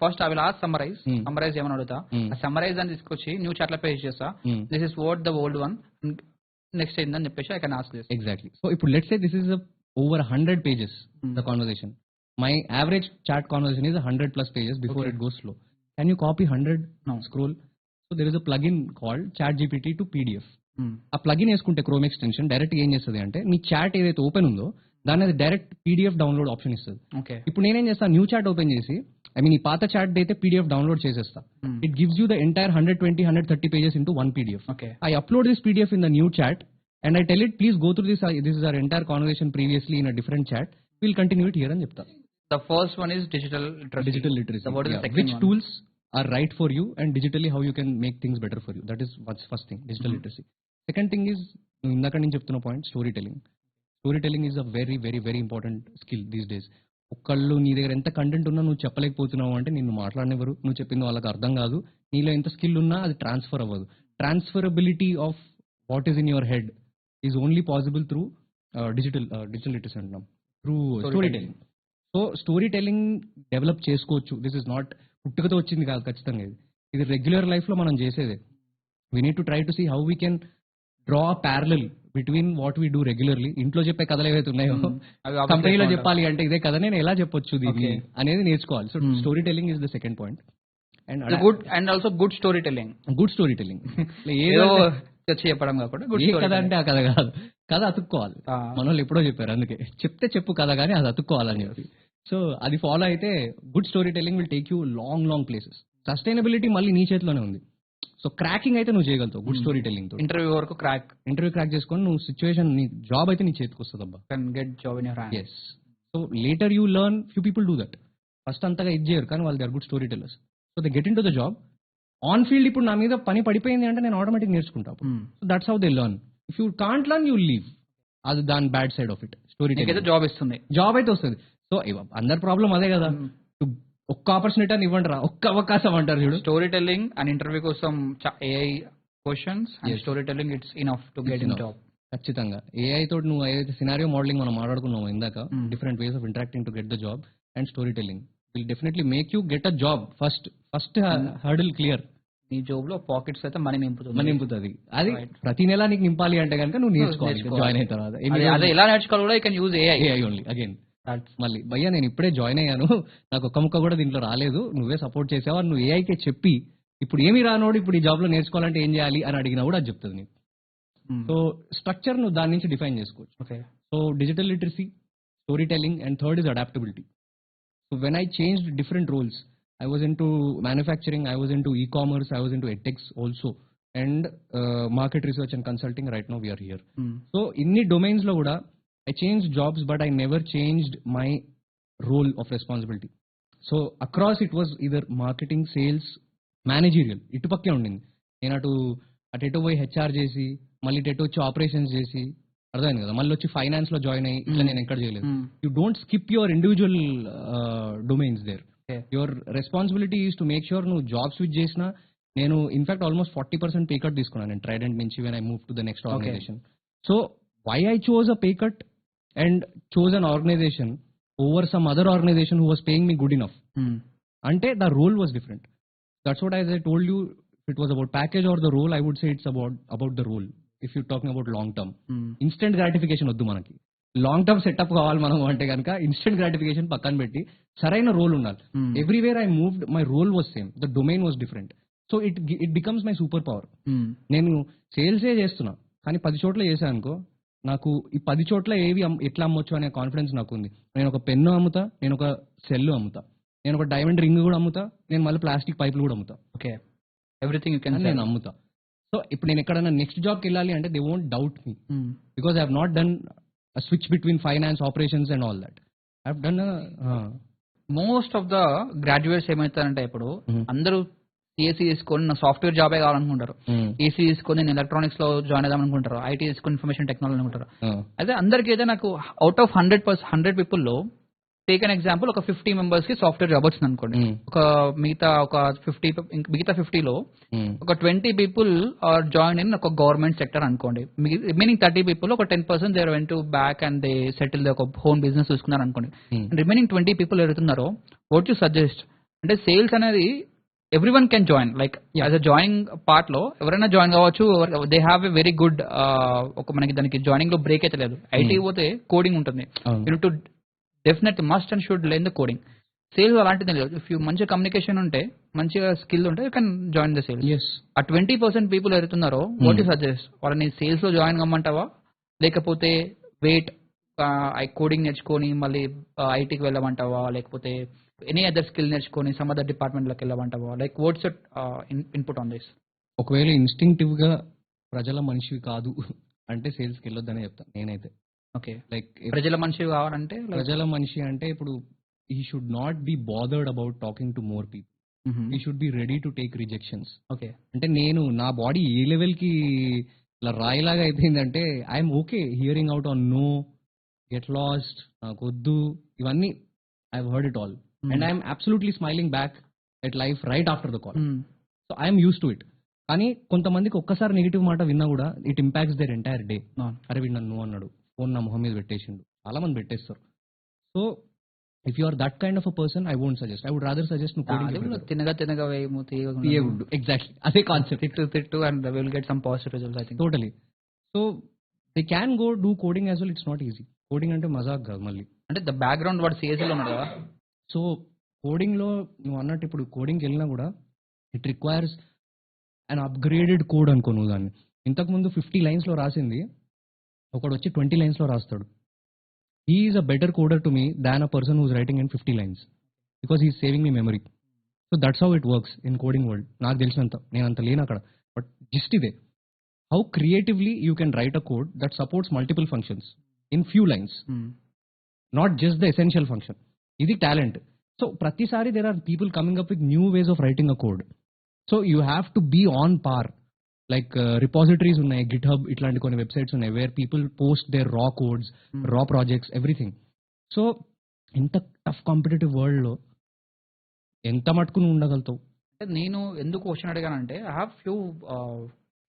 First I will ask summarize ఏమని అడుగుతా, సమ్మరైజ్ అని తీసుకొచ్చి న్యూ చాట్ లో పేజ్ చేస్తా, this is what the old one, next ఏందని చెప్పేసి I can ask this. Exactly. So ఇప్పుడు let's say this is over 100 pages the conversation. My average chat conversation is 100+ pages before it goes slow. Can you copy 100? No. Scroll. So there is a plugin called ChatGPT to PDF. ఆ plugin వేసుకుంటే chrome extension direct ఏం చేస్తుంది అంటే నీ chat ఏదైతే open ఉందో దాని అది డైరెక్ట్ PDF డౌన్లోడ్ ఆప్షన్ ఇస్తుంది. ఇప్పుడు నేనేం చేస్తాను, న్యూ చాట్ ఓపెన్ చేసి ఈ పాత చాట్ అయితే PDF డౌన్లోడ్ చేసేస్తా. It gives you the entire 120-130 pages into one PDF. I upload this PDF in the new chat and I tell it please go through this is our entire conversation previously in a different chat, we'll continue it here అని చెప్తా. The first one is digital literacy. Digital literacy. So what is Yeah. the second Which one? tools are right for you, and digitally how you can make things better for you. That is what's first thing, digital literacy. Second thing is, ఇందాక నేను చెప్తున్న point, story telling. Story telling is a very very very important skill these days. ఒకళ్ళు నీ దగ్గర ఎంత content ఉన్నా నువ్వు చెప్పలేకపోతున్నావు అంటే నిన్ను మాట్లాడనివ్వరు, నువ్వు చెప్పింది వాళ్ళకి అర్థం కాదు. నీలో ఎంత స్కిల్ ఉన్నా అది ట్రాన్స్ఫర్ అవ్వదు. Transferability of what is in your head is only possible through digital literacy అంటున్నాం, through storytelling. So story telling develop చేసుకోవచ్చు. దిస్ ఇస్ నాట్ పుట్టుకతో వచ్చింది కాదు ఖచ్చితంగా, ఇది రెగ్యులర్ లైఫ్లో మనం చేసేదే. We need to try to see how we can draw parallel between what we do regularly. ఇంట్లో చెప్పే కథలు ఏవైతే ఉన్నాయో కంపెనీలో చెప్పాలి అంటే ఇదే కథ, నేను ఎలా చెప్పొచ్చు దీన్ని అనేది నేర్చుకోవాలి. So story telling is the second point. And good and also good story telling. Good story telling ఏదో వచ్చి చెప్పడం కాకుండా గుడ్ కథ అంటే ఆ కథ కాదు, కథ అతుక్కోవాలి. మన వాళ్ళు ఎప్పుడో చెప్పారు, అందుకే చెప్తే చెప్పు కథ కానీ అది అతుక్కోవాలని చెప్పి. సో అది ఫాలో అయితే good story telling will take you long long places. Sustainability మళ్ళీ నీ చేతిలోనే ఉంది. సో క్రాకింగ్ అయితే నువ్వు చేయగలుగుతావు గుడ్ స్టోరీ టెలింగ్ తో. ఇంటర్వ్యూ వరకు ఇంటర్వ్యూ క్రాక్ చేసుకొని నువ్వు సిచ్యువేషన్, నీ జాబ్ అయితే నీ చేతికి వస్తుంది అబ్బా. Can get job in your hand. Yes. So later you learn, few people do that. First అంతగా ఇది చేయరు కానీ వాళ్ళు they are good storytellers. So they get into the job. On field ఇప్పుడు నా మీద పని పడిపోయింది అంటే నేను ఆటోమేటిక్ నేర్చుకుంటా. So that's how they learn. If you can't learn you leave. అది దాని bad side of it. Storytelling job ఇస్తుంది, జాబ్ అయితే వస్తుంది. సో అందరి ప్రాబ్లం అదే కదా, ఒక్క ఆపర్చునిటీ అని ఇవ్వండి రా, ఒక్క అవకాశం అంటారు చూడు. స్టోరీ టెల్లింగ్ అండ్ ఇంటర్వ్యూ కోసం AI questions and story telling it's enough to get in job. ఖచ్చితంగా AI తోటి నువ్వు ఏదైతే సినారియో మోడలింగ్ మనం మాట్లాడుకున్నావు ఇందాక, different ways of interacting to get the job, and story telling will definitely make you get a job. First hurdle clear. నీ job లో pockets అయితే money నింపుతుంది. అది ప్రతి నెల నీకు నింపాలి అంటే కనుక నువ్వు నేర్చుకోవాలి జాయిన్ అయిన తర్వాత. అదే ఎలా నేర్చుకోవాలి కూడా you can use AI only. Again మళ్ళీ భయ్యా నేను ఇప్పుడే జాయిన్ అయ్యాను, నాకు ఒక్క ముక్క కూడా దీంట్లో రాలేదు, నువ్వే సపోర్ట్ చేసావా, నువ్వు ఏఐకే చెప్పి ఇప్పుడు ఏమి రానోడు ఇప్పుడు ఈ జాబ్ లో నేర్చుకోవాలంటే ఏం చేయాలి అని అడిగినా కూడా అది చెప్తుంది నీకు. సో స్ట్రక్చర్ నువ్వు దాని నుంచి డిఫైన్ చేసుకోవచ్చు. Okay. So digital literacy, storytelling, and third is adaptability. So when I changed different roles, I was into manufacturing, I was into e-commerce, I was into edtechs also, and market research and consulting. Right now we are here. So inni domains lo kuda I changed jobs, but I never changed my role of responsibility. So across it was either marketing, sales, managerial. Itu pakke undindi. Nenu అటు పోయి HR చేసి మళ్ళీ ఇటు వచ్చి operations చేసి అర్థమైంది కదా, మళ్ళీ వచ్చి ఫైనాన్స్ లో జాయిన్ అయ్యి ఇట్లా నేను ఎక్కడ చేయలేదు. You don't skip your individual domains there. Your responsibility is to make sure నువ్వు జాబ్ స్విచ్ చేసినా. నేను ఇన్ఫాక్ట్ ఆల్మోస్ట్ 40% పే కట్ తీసుకున్నాను నేను ట్రైడెంట్ నుంచి when I move to the next organization. So why I chose a pay cut and chose an organization over some other organization who was paying me good enough అంటే the role was different. That's what I told you. If it was about package or the role, I would say it's about the role. If you're talking about long term, instant gratification వద్దు మనకి. Long term setup కావాలి మనం అంటే కనుక instant gratification పక్కన పెట్టి సరైన role ఉండాలి. Everywhere I moved my role was same, the domain was different. So it becomes my superpower. నేను సేల్సే చేస్తున్నా కానీ 10 చోట్ల చేశాను అనుకో, నాకు ఈ 10 చోట్ల ఏవి ఎట్లా అమ్మొచ్చు అనే కాన్ఫిడెన్స్ నాకు ఉంది. నేను ఒక పెన్ను అమ్ముతా, నేను ఒక సెల్ అమ్ముతా, నేను ఒక డైమండ్ రింగ్ కూడా అమ్ముతా, నేను మళ్ళీ ప్లాస్టిక్ పైపులు కూడా అమ్ముతా. Okay, everything you can. నేను అమ్ముతా. సో ఇప్పుడు నేను ఎక్కడైనా నెక్స్ట్ జాబ్కి వెళ్ళాలి అంటే they won't doubt me because I have not done a switch between finance, operations and all that. I've done most of the graduates ఏమైతారంటే ఇప్పుడు అందరూ సిఎస్సి తీసుకొని నా సాఫ్ట్వేర్ జాబే కావాలనుకుంటారు, ఈసీ తీసుకొని నేను ఎలక్ట్రానిక్స్ లో జాయిన్ అవుదాం అనుకుంటారు, ఐటీ తీసుకొని ఇన్ఫర్మేషన్ టెక్నాలజీ అనుకుంటారు. అయితే అందరికీ అయితే నాకు అవుట్ ఆఫ్ 100 పీపుల్ లో టేక్ అన్ ఎగ్జాంపుల్ ఒక 50 మెంబర్స్ కి సాఫ్ట్వేర్ జాబ్ వచ్చింది అనుకోండి. మిగతా 50లో ఒక 20 పీపుల్ ఆర్ జాయిన్ ఇన్ ఒక గవర్నమెంట్ సెక్టర్ అనుకోండి. రిమైనింగ్ 30 పీపుల్ ఒక 10% they went to back and they settle ఒక హోమ్ బిజినెస్ చూసుకున్నారు అనుకోండి. రిమైనింగ్ 20 పీపుల్ ఎవరుతున్నారో వాట్ యు సజెస్ట్ అంటే సేల్స్ అనేది everyone can join, like as a joining part లో ఎవరైనా జాయిన్ కావచ్చు. They have a very good ఒక మనకి దానికి జాయినింగ్ లో బ్రేక్ అయితే లేదు. ఐటీ పోతే కోడింగ్ ఉంటుంది, to definitely must and should learn the coding. Sales అలాంటిది లేదు. ఇఫ్ యూ మంచి కమ్యూనికేషన్ ఉంటే, మంచిగా స్కిల్ ఉంటే you can join the sales. ఆ 20% పీపుల్ ఎవరుతున్నారో వాట్ యూ సజెస్ట్, వాళ్ళని సేల్స్ లో జాయిన్ కమ్మంటావా లేకపోతే వెయిట్ కోడింగ్ నేర్చుకొని మళ్ళీ ఐటీకి వెళ్ళమంటావా లేకపోతే ఎనీ అదర్ స్కిల్ నేర్చుకొని సమ్ అదర్ డిపార్ట్మెంట్ లోకి వెళ్ళమంటావా? Like what's your input on this? ఒకవేళ ఇన్స్టింక్టివ్ గా ప్రజల మనిషి కాదు అంటే సేల్స్ కి వెళ్ళొద్దనే చెప్తాను నేనైతే. ఓకే, లైక్ ప్రజల మనిషి కావాలంటే ప్రజల మనిషి అంటే ఇప్పుడు he should not be bothered about talking to more people. He should be ready to take rejections. Okay. అంటే నేను నా బాడీ ఏ లెవెల్కి ఇలా రాయిలాగా అయిపోయిందంటే I'm okay hearing out on no, get lost, నాకు వద్దు, ఇవన్నీ I heard it all and I'm absolutely smiling back at life right after the call. So I'm use to it. కానీ కొంతమందికి ఒక్కసారి నెగిటివ్ మాట విన్నా కూడా it impacts their entire day. అరే వీడు నన్ను అన్నాడు, ఫోన్ నా మొహం మీద పెట్టేసిండు, చాలా మంది పెట్టేస్తారు. So if you are that kind of a person, I won't suggest. I would rather suggest no coding. తినగా వేయము తీయగుడ్డు. Exactly. అదే కాన్సెప్ట్. తిట్టు and we will get some positive results, I think. Totally. So they can go do coding as well. It's not easy. Coding అంటే మజాక్ కాదు మళ్ళీ. అంటే the background వాడు CSE లో ఉన్నాడు కదా. సో కోడింగ్ లో నువ్వు అన్నట్టు ఇప్పుడు కోడింగ్కి వెళ్ళినా కూడా it requires an upgraded code అనుకో. నువ్వు దాన్ని ఇంతకుముందు 50 lines లో రాసింది ఒకడు వచ్చి 20 lines లో రాస్తాడు. He is a better coder to me than a person who's writing in 50 lines because he's saving me memory. So that's how it works in coding world. నాకు తెలిసినంత నేను అంత లేను అక్కడ, బట్ జస్ట్ ఇదే how creatively you can write a code that supports multiple functions in few lines, not just the essential function. ఇది talent. So ప్రతిసారి there are people coming up with new ways of writing a code. So you have to be on par. Like repositories ఉన్నాయి, GitHub ఇట్లాంటి కొన్ని websites ఉన్నాయి where people post there raw codes, raw projects, everything. So ఇంత tough competitive వరల్డ్లో ఎంత మటుకు నువ్వు ఉండగలుగుతావు? అంటే నేను ఎందుకు క్వశ్చన్ అడిగానంటే ఐ హ్యావ్ ఫ్యూ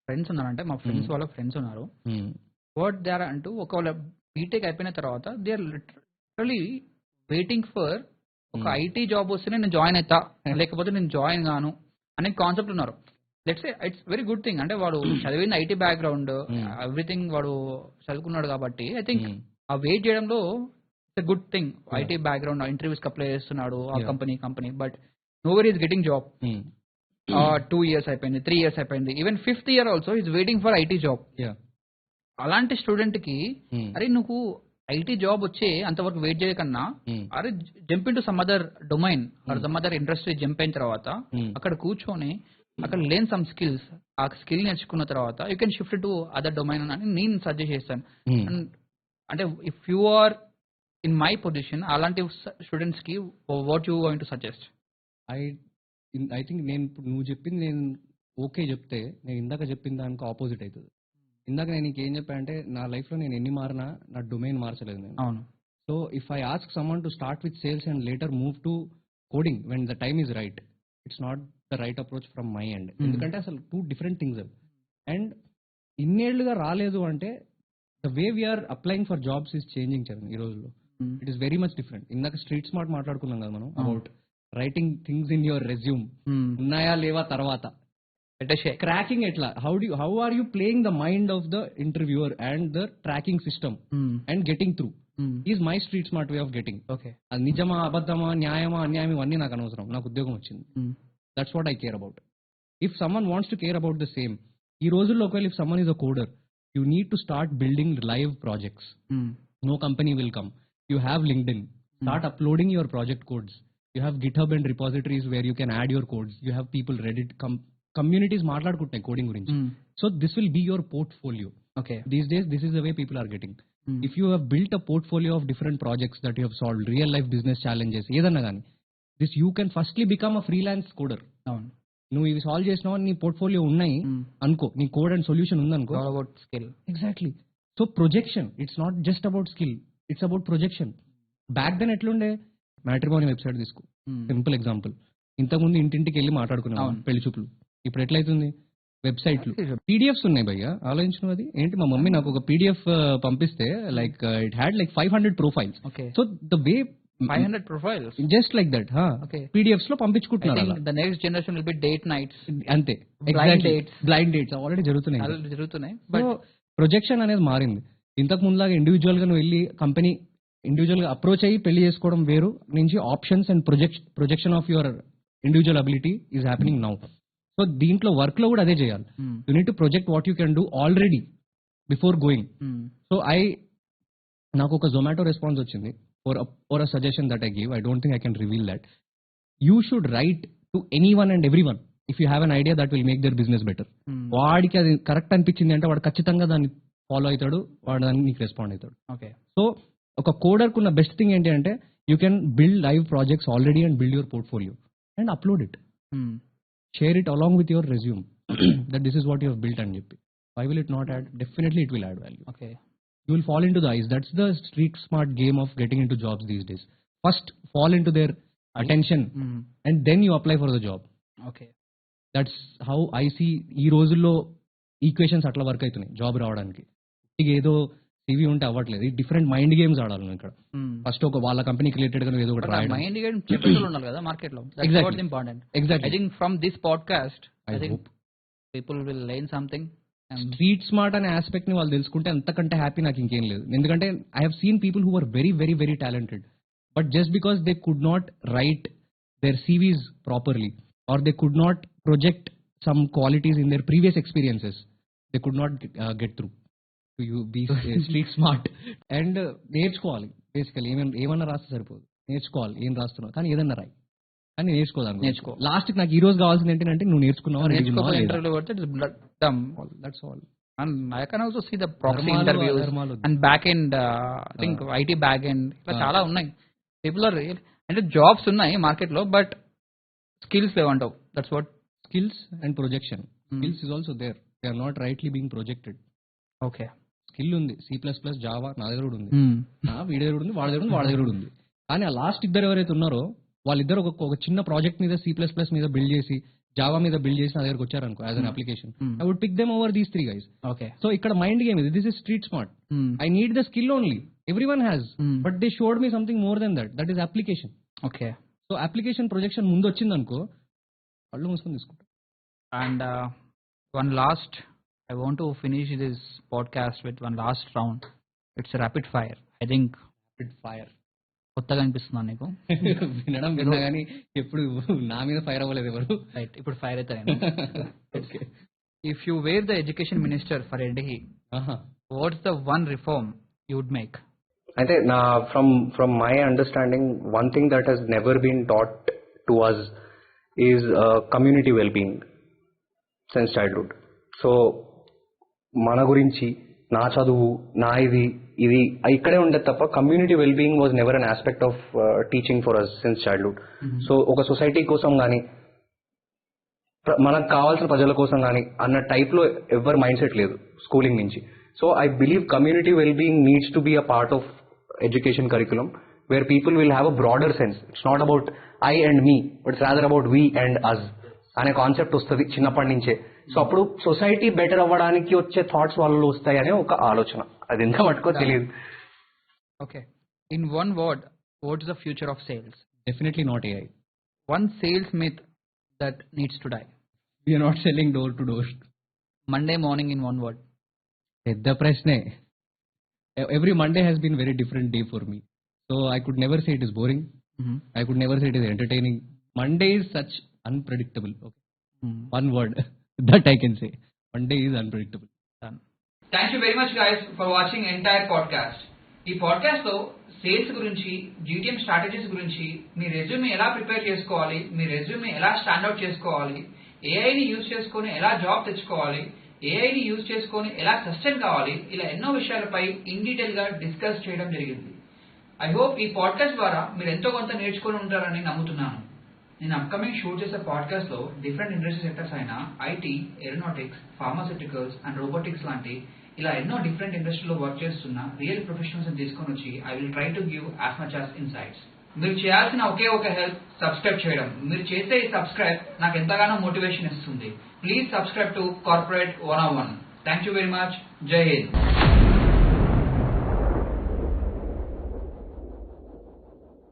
ఫ్రెండ్స్ ఉన్నారంటే మా ఫ్రెండ్స్ వాళ్ళ ఫ్రెండ్స్ ఉన్నారు. వాట్ దే ఆర్ అంటూ ఒకవేళ బీటెక్ అయిపోయిన తర్వాత they are literally waiting for ఒక ఐటీ జాబ్ వస్తేనే నేను జాయిన్ అవుతా, లేకపోతే నేను జాయిన్ గాను అనే కాన్సెప్ట్ ఉన్నారు. Let's say it's very good thing. అంటే వాడు చదివింది ఐటీ బ్యాక్గ్రౌండ్, ఎవ్రీథింగ్ వాడు చదువుకున్నాడు కాబట్టి ఐ థింక్ ఆ వెయిట్ చేయడంలో it's good thing. IT background ఇంటర్వ్యూస్కి అప్లై చేస్తున్నాడు ఆ కంపెనీ, బట్ నోవరీ ఈస్ గెటింగ్ జాబ్. 2 years అయిపోయింది, 3 years అయిపోయింది, even 5th year also is waiting for IT job. అలాంటి స్టూడెంట్ కి అరే నువ్వు ఐటీ జాబ్ వచ్చే అంతవరకు వెయిట్ చేయకన్నా అరే jump into some other domain or some other industry jump అయిన తర్వాత అక్కడ కూర్చొని అక్కడ లేని సమ్ స్కిల్స్, ఆ స్కిల్ నేర్చుకున్న తర్వాత you can shift to other domain అని నేను సజెస్ట్ చేస్తాను. అంటే if you are in my position అలాంటి స్టూడెంట్స్ కి what you going to suggest? I think నేను ఇప్పుడు నువ్వు చెప్పింది నేను ఓకే చెప్తే నేను ఇందాక చెప్పిన దానికి ఆపోజిట్ అవుతుంది. ఇందాక నేను ఇంకేం చెప్పా అంటే నా లైఫ్లో నేను ఎన్ని మారినా నా డొమైన్ మార్చలేదు నేను. అవును. So if I ask someone to start with sales and later move to coding when the time is right, it's not the right approach from my end. ఎందుకంటే అసలు 2 different things. అండ్ ఇన్నేళ్లుగా రాలేదు అంటే the way we're applying for jobs is changing Charan ఈ రోజుల్లో. It is very much different. ఇందాక street smart మాట్లాడుకున్నాం కదా మనం about writing things in your resume, ఉన్నాయా లేవా తర్వాత క్రాకింగ్ ఎట్లా, how are you playing the mind of the interviewer and the tracking system and getting through is my street smart way of getting. Okay, అది నిజమా అబద్ధమా న్యాయమా అన్యాయం ఇవన్నీ నాకు అనవసరం, నాకు ఉద్యోగం వచ్చింది. That's what I care about. If someone wants to care about the same, ఈ రోజుల్లో ఒకవేళ if someone is a కోడర్, you need to start building live projects. No company will come. You have LinkedIn. Start uploading your project codes. You have GitHub and repositories where you can add your codes. You have people Reddit communities మాట్లాడుకుంటున్నాయి coding గురించి. So this will be your portfolio. Okay. These days this is the way people are getting. If you have built a portfolio of different projects that you have solved, real life business challenges, ఏదన్నా కానీ, this you can firstly become a freelance coder. అవును, నువ్వు ఇవి solve చేసినావు, నీ portfolio ఉన్నాయి అనుకో, నీ కోడ్ అండ్ సొల్యూషన్ ఉందనుకో. About skill. Exactly. So projection, it's not just about skill, it's about projection. Back then ఎట్లుండే, మ్యాట్రిమోనీ వెబ్సైట్ తీసుకో, సింపుల్ ఎగ్జాంపుల్. ఇంతకుముందు ఇంటింటికి వెళ్ళి మాట్లాడుకున్నాం పెళ్లి చూపులు, ఇప్పుడు ఎట్లయితుంది వెబ్సైట్లు, పీడిఎఫ్స్ ఉన్నాయి భయ్య. ఆలోచించిన అది ఏంటి, మా మమ్మీ నాకు ఒక పీడిఎఫ్ పంపిస్తే like it had like 500 profiles. So the way 500 profiles just like that PDFs లో పంపించుకుంటున్నారు. the next generation will be date nights. అంతే, బ్లైండ్ డేట్స్ ఆల్రెడీ జరుగుతున్నాయి. బట్ ప్రొజెక్షన్ అనేది మారింది. ఇంతకు ముందులాగా ఇండివిజువల్ గా నువ్వు వెళ్ళి కంపెనీ ఇండివిజువల్ గా అప్రోచ్ అయ్యి పెళ్లి చేసుకోవడం వేరు నుంచి options and projection of your individual ability is happening now. So దీంట్లో వర్క్ లో కూడా అదే చేయాలి. You need to project what you can do already before going. So నాకు ఒక జొమాటో రెస్పాన్స్ వచ్చింది or a suggestion that I gave. I don't think I can reveal that. You should write to anyone and everyone if you have an idea that will make their business better. వాడికి అది correct అనిపించింది అంటే వాడు ఖచ్చితంగా దాన్ని follow అవుతాడు, వాడు దాన్ని నీకు రెస్పాండ్ అవుతాడు. ఓకే. సో ఒక కోడర్ కున్న బెస్ట్ థింగ్ ఏంటి అంటే You can build live projects already and build your portfolio and upload it. Share it along with your resume that this is what you have built and చెప్పి. Why will it not add? Definitely it will add value. Okay. You will fall into the eyes. That's the street smart game of getting into jobs these days. First fall into their attention and then you apply for the job. Okay. That's how I see ఈ రోజుల్లో equations అట్లా work అవుతున్నాయి job రావడానికి. ఇక ఏదో CV ఉంటే అవ్వట్లేదు. Different mind games ఆడాలి నువ్వు ఇక్కడ. ఫస్ట్ ఒక వాళ్ళ కంపెనీకి రిలేటెడ్ గా ఏదో ఒకటి రాయడం. మైండ్ గేమ్ చెప్పేటోళ్ళు ఉండాలి కదా మార్కెట్ లో. That's what's important. Exactly. I think from this podcast I think hope people will learn something. Street smart అనే ఆస్పెక్ట్ ని వాళ్ళు తెలుసుకుంటే అంతకంటే హ్యాపీ నాకు ఇంకేం లేదు. ఎందుకంటే I have seen people who are very very very talented but just because they could not write their CVs properly or they could not project some qualities in their previous experiences they could not get through to you be street smart. And నేర్చుకోవాలి basically. ఏమన్నా రాస్తే సరిపోదు, నేర్చుకోవాలి ఏం రాస్తున్నావు కానీ ఏదన్నా రాయి కానీ నేర్చుకో. లాస్ట్ నాకు ఈ రోజు కావాల్సింది ఏంటంటే నువ్వు నేర్చుకున్నావు. That's all. And I can also see the proxy interviews and back end I think IT back end ఇలా చాలా ఉన్నాయి. People are అంటే జాబ్స్ ఉన్నాయి మార్కెట్ లో బట్ స్కిల్స్ లేవంటావు. That's what skills and projection. Skills is also there. They are not rightly being projected. Okay. Skill ఉంది, C++, Java నా దగ్గర కూడా ఉంది, వీడి దగ్గర ఉంది, వాళ్ళ దగ్గర కూడా ఉంది. కానీ ఆ లాస్ట్ ఇద్దరు ఎవరైతే ఉన్నారో వాళ్ళిద్దరు ఒక చిన్న ప్రాజెక్ట్ మీద C++ మీద బిల్డ్ చేసి జావా మీద బిల్డ్ చేసి నా దగ్గరకు వచ్చారనుకో as an application, I would pick them over these 3 guys. Okay. So ఇక్కడ మైండ్ గేమ్ ఇది. This is street smart. I need the skill only. Everyone has but they showed me something more then that is application. Okay. So application projection ముందు వచ్చింది అనుకో కళ్ళు మూసుకొని తీసుకుంటా. అండ్ one last I want to finish this podcast with one last round. It's rapid fire. I think rapid fire కొత్తగా అనిపిస్తుందా నీకు? విన్నా కానీ ఎప్పుడు నా మీద ఫైర్ అవ్వలేదు ఎవరు. రైట్, ఇప్పుడు ఫైర్ అవుతాను. Okay. If you were the education minister for a day, what's the one reform you would make? అయితే నా from my understanding one thing that he's never been taught to us is community wellbeing since childhood. So మన గురించి, నా చదువు, నా ఇది ఇక్కడే ఉండేది తప్ప community wellbeing was never an aspect of teaching for us since childhood. So ఒక సొసైటీ కోసం కానీ మనకు కావాల్సిన ప్రజల కోసం కానీ అన్న టైప్లో ఎవరి మైండ్ సెట్ లేదు స్కూలింగ్ నుంచి. So I believe community wellbeing needs to be a part of education curriculum where people will have a broader sense. It's not about I and me but it's rather about we and us అనే concept వస్తుంది చిన్నప్పటి నుంచే. So అప్పుడు society better అవ్వడానికి వచ్చే thoughts వాళ్ళలో వస్తాయి అనే ఒక ఆలోచన. అది ఎంత మటుకో తెలియదు. Okay. In one word, what is the future of sales? Definitely not AI. One sales myth that needs to die. We are not selling door to door. Monday morning in one word. పెద్ద ప్రశ్నే. Every Monday has been very different day for me. So I could never say it is boring. I could never say it is entertaining. Monday is such unpredictable. Okay. One word that I can say. Monday is unpredictable. Done. Thank you very much guys for watching entire podcast. ఈ podcast లో sales గురించి, GTM strategies గురించి, మీ resume ఎలా prepare చేసుకోవాలి, మీ resume ఎలా standout చేసుకోవాలి, ఏఐని use చేసుకొని ఎలా జాబ్ తెచ్చుకోవాలి, ఏఐని యూజ్ చేసుకొని ఎలా సస్టైన్ కావాలి, ఇలా ఎన్నో విషయాలపై ఇన్ డీటెయిల్ గా డిస్కస్ చేయడం జరిగింది. ఐ హోప్ ఈ పాడ్కాస్ట్ ద్వారా మీరు ఎంతో కొంత నేర్చుకొని ఉంటారని నమ్ముతున్నాను. నేను అప్కమింగ్ షూట్ చేసే పాడ్కాస్ట్ లో డిఫరెంట్ ఇండస్ట్రీ సెక్టర్స్ అయిన IT, aeronautics, pharmaceuticals and robotics లాంటి ఇలా ఎన్నో డిఫరెంట్ ఇండస్ట్రీలో వర్క్ చేస్తున్న రియల్ ప్రొఫెషనల్స్ తీసుకొని వచ్చి I will try to give as much as insights. మీరు చేయాల్సిన ఒకే ఒక హెల్ప్ సబ్స్క్రైబ్ చేయడం. మీరు చేసే ఈ సబ్స్క్రైబ్ నాకు ఎంతగానో మోటివేషన్ ఇస్తుంది. Please subscribe to corporate 101. Thank you very much. జై హింద్.